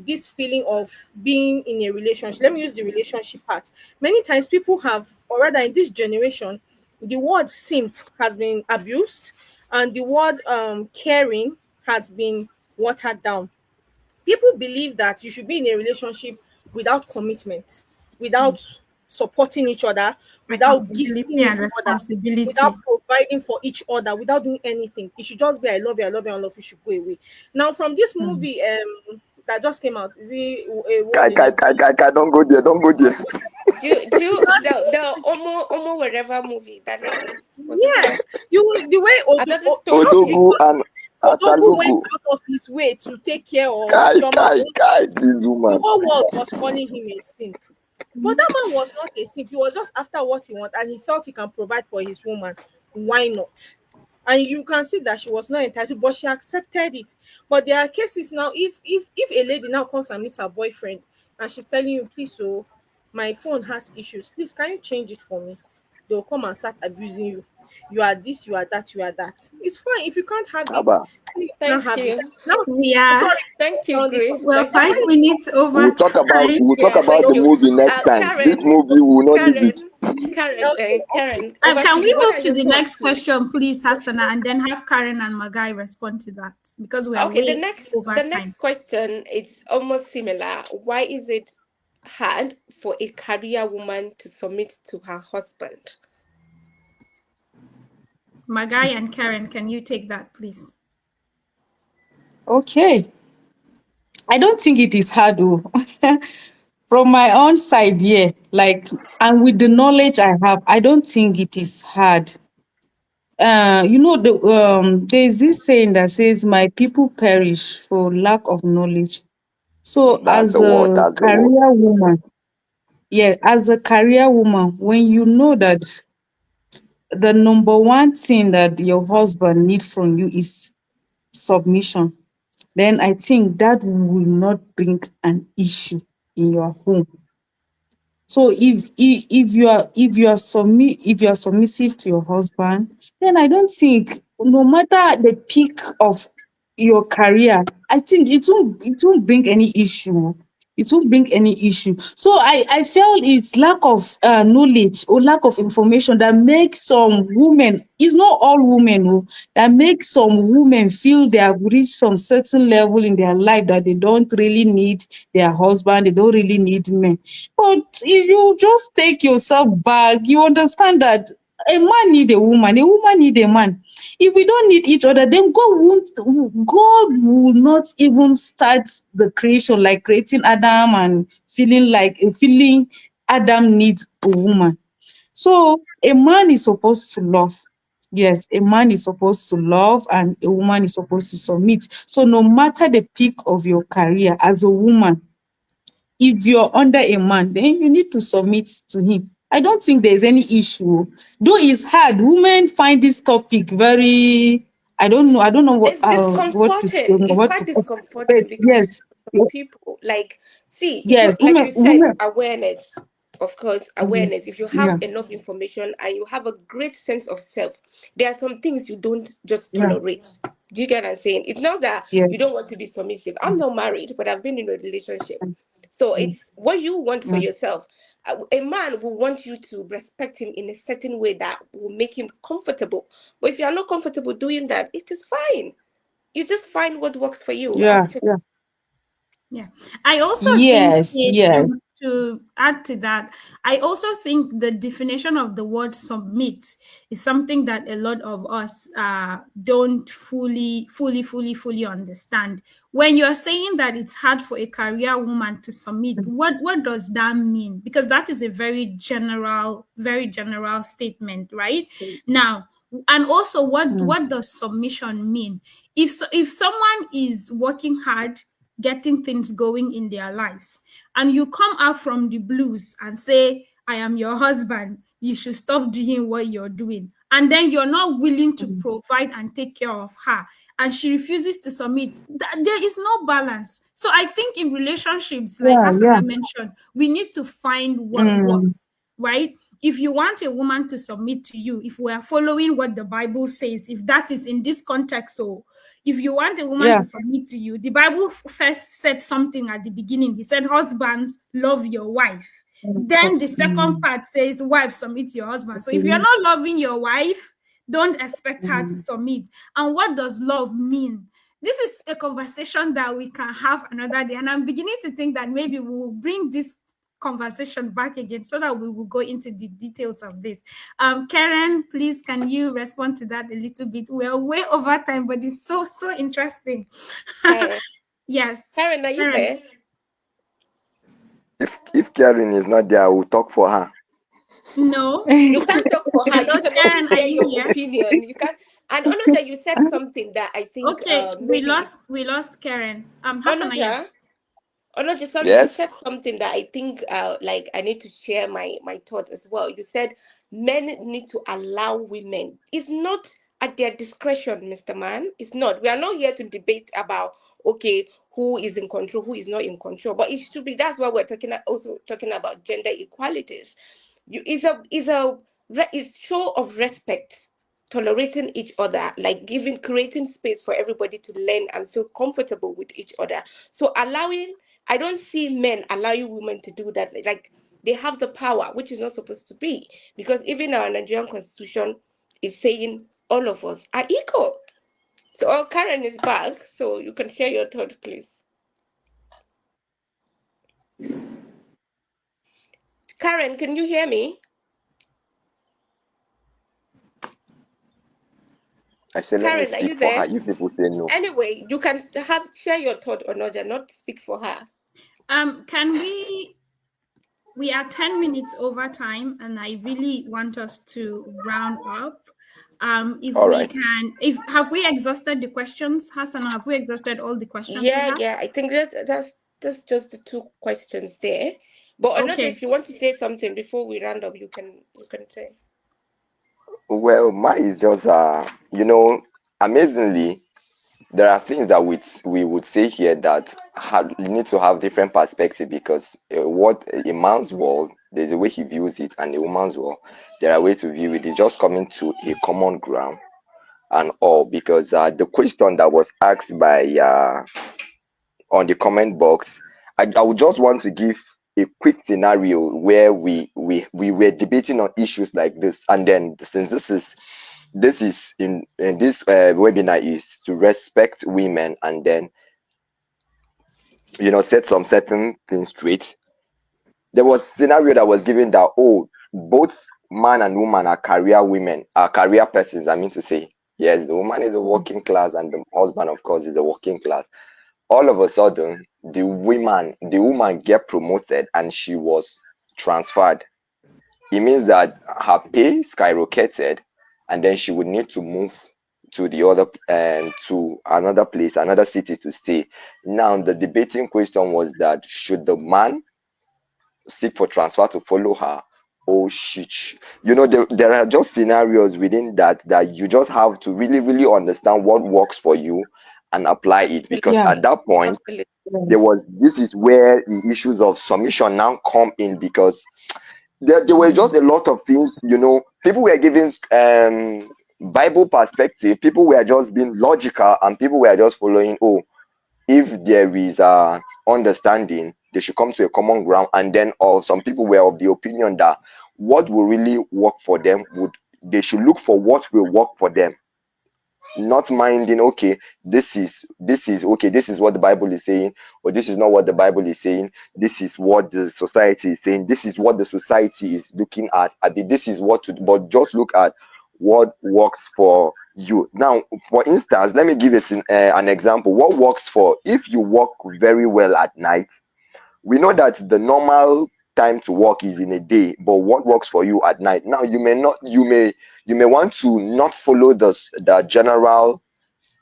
this feeling of being in a relationship. Let me use the relationship part. Many times people have, or rather in this generation, the word simp has been abused, and the word caring has been watered down. People believe that you should be in a relationship without commitment, without supporting each other, without gifting Accountability and each other, responsibility. without providing for each other, without doing anything. It should just be I love you, I love you, I love you, should go away. Now, from this movie that just came out, is it a Kai, world in Kai, a Kai, Kai, Kai, don't go there, don't go there. The Omo wherever movie, that lady, was it her? yes, the way Another story just too. Odogu because and Odogu went Achalugu. out of his way to take care of Kai, Choma, Kai, Kai, this the woman. whole world was calling him a simp. But that man was not a simp. He was just after what he wanted, and he felt he can provide for his woman. Why not? And you can see that she was not entitled, but she accepted it. But there are cases now. If a lady now comes and meets her boyfriend, and she's telling you, please, so my phone has issues. Please, can you change it for me? They'll come and start abusing you. You are this, you are that, you are that. It's fine if you can't have it. Abba, You can't Thank have it. you. Now, We are, sorry, Thank you, sounding Grace. we're Thank five you. minutes over time. we'll talk Yeah, about thank the you. movie next time. This Karen, movie will not leave it. Karen, Karen, okay, okay. Karen, over Can to we you. What move are to your the thoughts, next please? question, please, Hassana, and then have Karen and Magai respond to that because we are Okay, way over the time. next question is almost similar. Why is it hard for a career woman to submit to her husband? Magai and Karen, can you take that, please? Okay. I don't think it is hard though. From my own side, yeah, like, and with the knowledge I have, I don't think it is hard. There's this saying that says, "My people perish for lack of knowledge." So, Mm. That's as the word, a that's the word. career woman, yeah, as a career woman, when you know that the number one thing that your husband need from you is submission, then I think that will not bring an issue in your home. So if you are submissive to your husband, then I don't think, no matter the peak of your career, I think it won't bring any issue. It won't bring any issue. So I felt it's lack of knowledge or lack of information that makes some women, it's not all women, oh, that makes some women feel they have reached some certain level in their life that they don't really need their husband, they don't really need men. But if you just take yourself back, you understand that a man need a woman need a man. If we don't need each other, then God will not even start the creation, like creating Adam and feeling Adam needs a woman. So a man is supposed to love. Yes, a man is supposed to love and a woman is supposed to submit. So no matter the peak of your career as a woman, if you're under a man, then you need to submit to him. I don't think there's any issue. Though it's hard, women find this topic very, I don't know It's what to say, discomforting. It's what to quite put. But discomforting because yes, some people, like, see, if you, yes, like you said, women, awareness, of course, mm, awareness. If you have yeah, enough information and you have a great sense of self, there are some things you don't just yeah, tolerate. Do you get what I'm saying? It's not that you don't yes, want to be submissive. I'm not married, but I've been in a relationship. mm, So mm, it's what you want for yeah, yourself. A man will want you to respect him in a certain way that will make him comfortable. But if you are not comfortable doing that, it is fine. You just find what works for you. yeah, yeah. Yeah. I also think Yes, yes, to add to that, I also think the definition of the word submit is something that a lot of us don't fully understand. When you're saying that it's hard for a career woman to submit, what does that mean? Because that is a very general statement, right? Now, and also mm, what does submission mean? If someone is working hard getting things going in their lives and you come out from the blues and say, I am your husband, you should stop doing what you're doing, and then you're not willing to mm, provide and take care of her, and she refuses to submit, there is no balance. So I think in relationships, like yeah, Hasana yeah, mentioned, we need to find what mm, works. right? If you want a woman to submit to you, if we are following what the Bible says, if that is in this context, so if you want a woman Yeah. to submit to you, the Bible first said something at the beginning. He said, husbands, love your wife. Then the second part says, wife, submit to your husband. So if you're not loving your wife, don't expect her to submit. And what does love mean? This is a conversation that we can have another day. And I'm beginning to think that maybe we will bring this conversation back again so that we will go into the details of this. Karen, please, can you respond to that a little bit? We're way over time, but it's so interesting. Karen. Yes. Karen, are you there? If Karen is not there, I will talk for her. No. You can't talk for her. Hello, You can Karen, only are share you your here? opinion. You can. And Onoja, you said something that I think Okay, we maybe lost Karen. Hassan, Onoja. yes. Oh no, just sorry, you Yes. said something that I think like I need to share my thought as well. You said men need to allow women. It's not at their discretion, Mr. Man. It's not. We are not here to debate about okay, who is in control, who is not in control. But it should be that's why we're also talking about gender equalities. Is show of respect, tolerating each other, like creating space for everybody to learn and feel comfortable with each other. So I don't see men allowing women to do that. Like they have the power, which is not supposed to be, because even our Nigerian constitution is saying all of us are equal. So Karen is back, so you can share your thought, please. Karen, can you hear me? I said, let me Karen, are speak you for her. there? You people say no. Anyway, you can share your thought or not speak for her. Can we are 10 minutes over time, and I really want us to round up. If All we right. can, if have we exhausted the questions, Hassan? Have we exhausted all the questions we Yeah, have? yeah. I think that's just the two questions there. But Onoja, Okay. if you want to say something before we round up, you can say. Well, mine is just amazingly, there are things that we would say here that you need to have different perspective because what a man's world, there's a way he views it, and a woman's world, there are ways to view it. It's just coming to a common ground and all because the question that was asked by on the comment box, I would just want to give a quick scenario where we were debating on issues like this, and then since this is in this webinar is to respect women and then set some certain things straight. There was scenario that was given that both man and woman are career women, are career persons. I mean to say, yes, the woman is a working class and the husband, of course, is a working class. All of a sudden, the woman get promoted and she was transferred. It means that her pay skyrocketed, and then she would need to move to the other and to another place, another city to stay. Now, the debating question was that should the man seek for transfer to follow her, or there are just scenarios within that you just have to really, really understand what works for you and apply it. Because Yeah. at that point, Absolutely. there Yes. was this is where the issues of submission now come in because there were just a lot of things, people were giving Bible perspective, people were just being logical, and people were just following, if there is a understanding, they should come to a common ground. And then some people were of the opinion that what will really work for them they should look for what will work for them, not minding, okay, this is okay, this is what the Bible is saying, or this is not what the Bible is saying, this is what the society is saying, this is what the society is looking at. I mean, this is what to do, but just look at what works for you. Now, for instance, let me give you an example. What works for, if you work very well at night, we know that the normal time to work is in a day, but what works for you at night? Now, you may want to not follow the general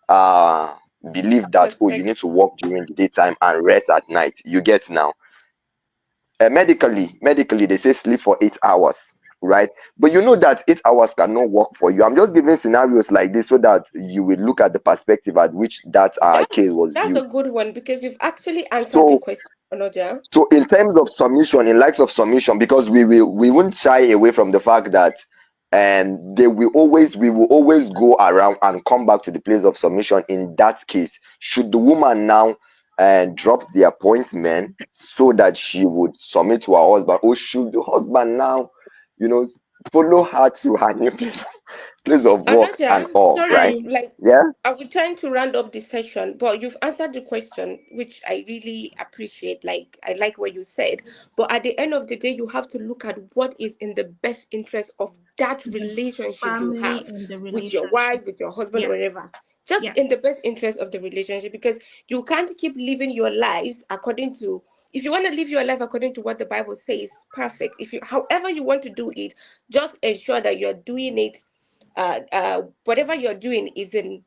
uh belief that, you Perspective. need to work during the daytime and rest at night. You get now. Medically they say sleep for 8 hours, right? But you know that 8 hours cannot work for you. I'm just giving scenarios like this so that you will look at the perspective at which that case was That's viewed. a good one because you've actually answered the So question, Onoja. so in terms of submission, in likes of submission, because we won't shy away from the fact that we will always go around and come back to the place of submission. In that case, should the woman now drop the appointment so that she would submit to her husband, or should the husband now, you know, follow her to her new place of work and Anaja, all, sorry, right? Right. like, Yeah. are we trying to round up this session? But you've answered the question, which I really appreciate. Like, I like what you said. But at the end of the day, you have to look at what is in the best interest of that The relationship you family have and the with your relationship. wife, with your husband, or Yes. wherever. Just Yes. in the best interest of the relationship, because you can't keep living your lives according to. If you want to live your life according to what the Bible says, perfect. If you, however you want to do it, just ensure that you're doing it whatever you're doing is in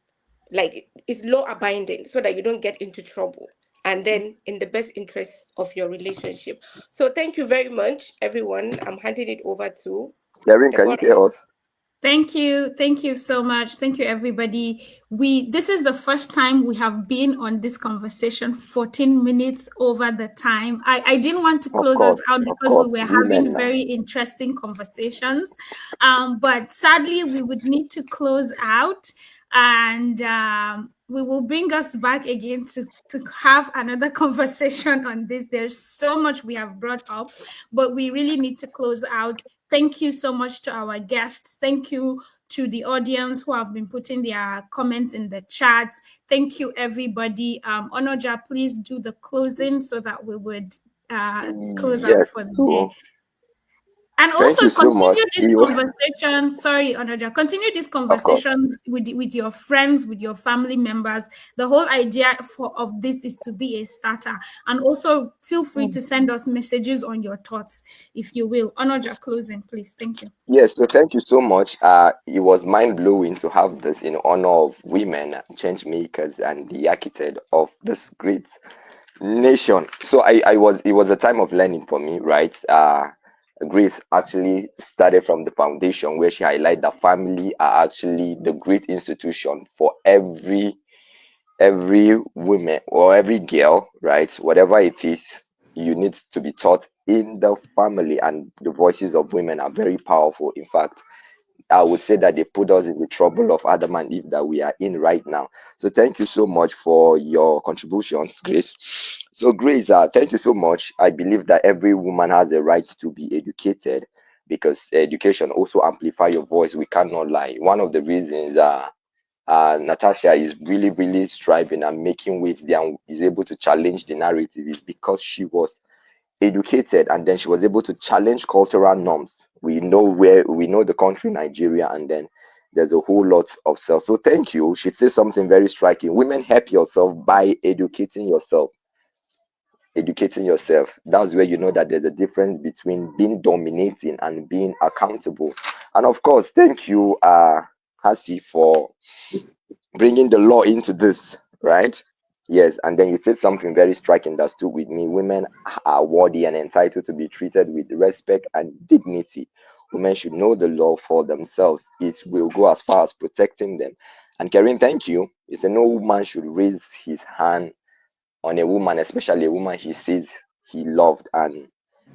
like is law abiding so that you don't get into trouble and then in the best interest of your relationship. So thank you very much, everyone. I'm handing it over to Karen, can you Deborah. hear us? Thank you. Thank you so much. Thank you, everybody. This is the first time we have been on this conversation 14 minutes over the time. I didn't want to close us out Of because we course, were women having now. very interesting conversations. But sadly, we would need to close out, and we will bring us back again to have another conversation on this. There's so much we have brought up, but we really need to close out. Thank you so much to our guests. Thank you to the audience who have been putting their comments in the chat. Thank you, everybody. Onoja, please do the closing so that we would close out Yes. for the day. So And thank also you so much. continue this conversation. Sorry, Onoja. Continue these Of course. conversations with your friends, with your family members. The whole idea of this is to be a starter. And also feel free to send us messages on your thoughts, if you will. Onoja, closing, please. Thank you. Yes, so thank you so much. It was mind blowing to have this in honor of women, change makers, and the architect of this great nation. So it was a time of learning for me, right? Grace actually started from the foundation where she highlighted that family are actually the great institution for every woman or every girl, right? Whatever it is, you need to be taught in the family, and the voices of women are very powerful. In fact, I would say that they put us in the trouble of Adam and Eve that we are in right now. So thank you so much for your contributions, Grace. So Grace, thank you so much. I believe that every woman has a right to be educated because education also amplify your voice. We cannot lie. One of the reasons Natasha is really, really striving and making waves there and is able to challenge the narrative is because she was educated and then she was able to challenge cultural norms. We know the country Nigeria, and then there's a whole lot of self. So thank you. She says something very striking. Women, help yourself by educating yourself. Educating yourself. That's where you know that there's a difference between being dominating and being accountable. And of course, thank you, Hasi, for bringing the law into this, right? Yes, and then you said something very striking that stood with me. Women are worthy and entitled to be treated with respect and dignity. Women should know the law for themselves. It will go as far as protecting them. And Karen, thank you. You said no man should raise his hand on a woman, especially a woman he says he loved and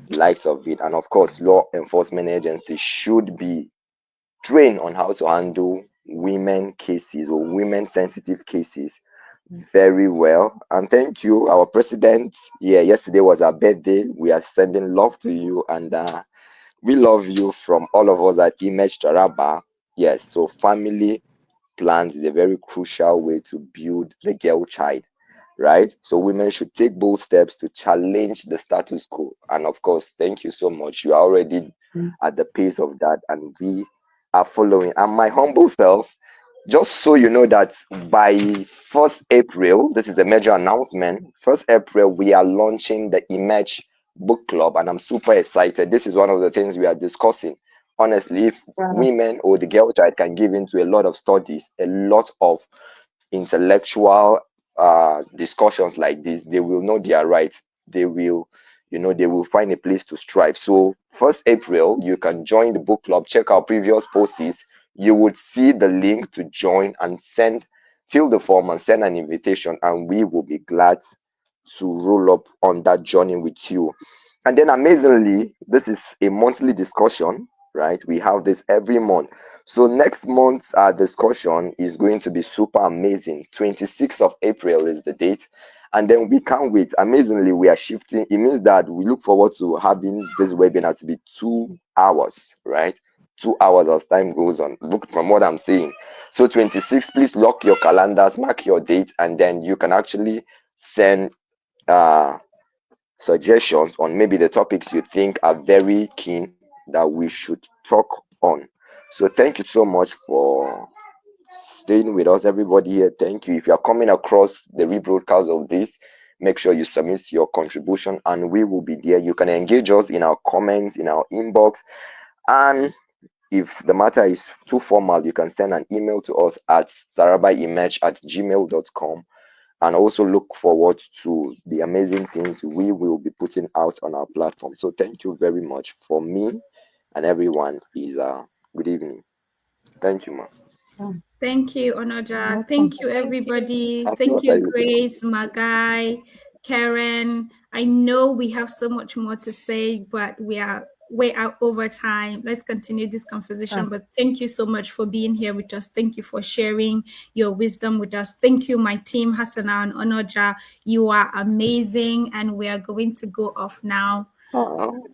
likes of it. And of course, law enforcement agencies should be train on how to handle women cases or women sensitive cases very well. And thank you, our president. Yeah, yesterday was our birthday. We are sending love to you, and we love you from all of us at Image Taraba. Yes, so family plans is a very crucial way to build the girl child, right? So women should take both steps to challenge the status quo. And of course, thank you so much. You are already at the pace of that, and we are following. And my humble self, just so you know that by 1st April, this is a major announcement. 1st April, we are launching the Emerge Book Club, and I'm super excited. This is one of the things we are discussing. Honestly, if women or the girl child can give into a lot of studies, a lot of intellectual discussions like this, they will know their rights. They will, they will find a place to strive. So 1st April, you can join the book club, check our previous posts. You would see the link to join and fill the form and send an invitation, and we will be glad to roll up on that journey with you. And then amazingly, this is a monthly discussion, right? We have this every month. So next month's discussion is going to be super amazing. 26th of April is the date. And then we can't wait. Amazingly, we are shifting. It means that we look forward to having this webinar to be 2 hours, right? 2 hours as time goes on. Look from what I'm saying. So 26, please lock your calendars, mark your date, and then you can actually send suggestions on maybe the topics you think are very keen that we should talk on. So thank you so much for staying with us, everybody here. Thank you. If you are coming across the rebroadcast of this, make sure you submit your contribution and we will be there. You can engage us in our comments, in our inbox, and if the matter is too formal, you can send an email to us at sarabaiimage@gmail.com. And also look forward to the amazing things we will be putting out on our platform. So thank you very much. For me and everyone is good evening. Thank you, ma. Thank you, Onoja. Welcome. Thank you, everybody. I'll see Thank what I you, will do. Grace, Magai, Karen. I know we have so much more to say, but we are way out over time. Let's continue this conversation. But thank you so much for being here with us. Thank you for sharing your wisdom with us. Thank you, my team, Hassana and Onoja. You are amazing. And we are going to go off now. Oh,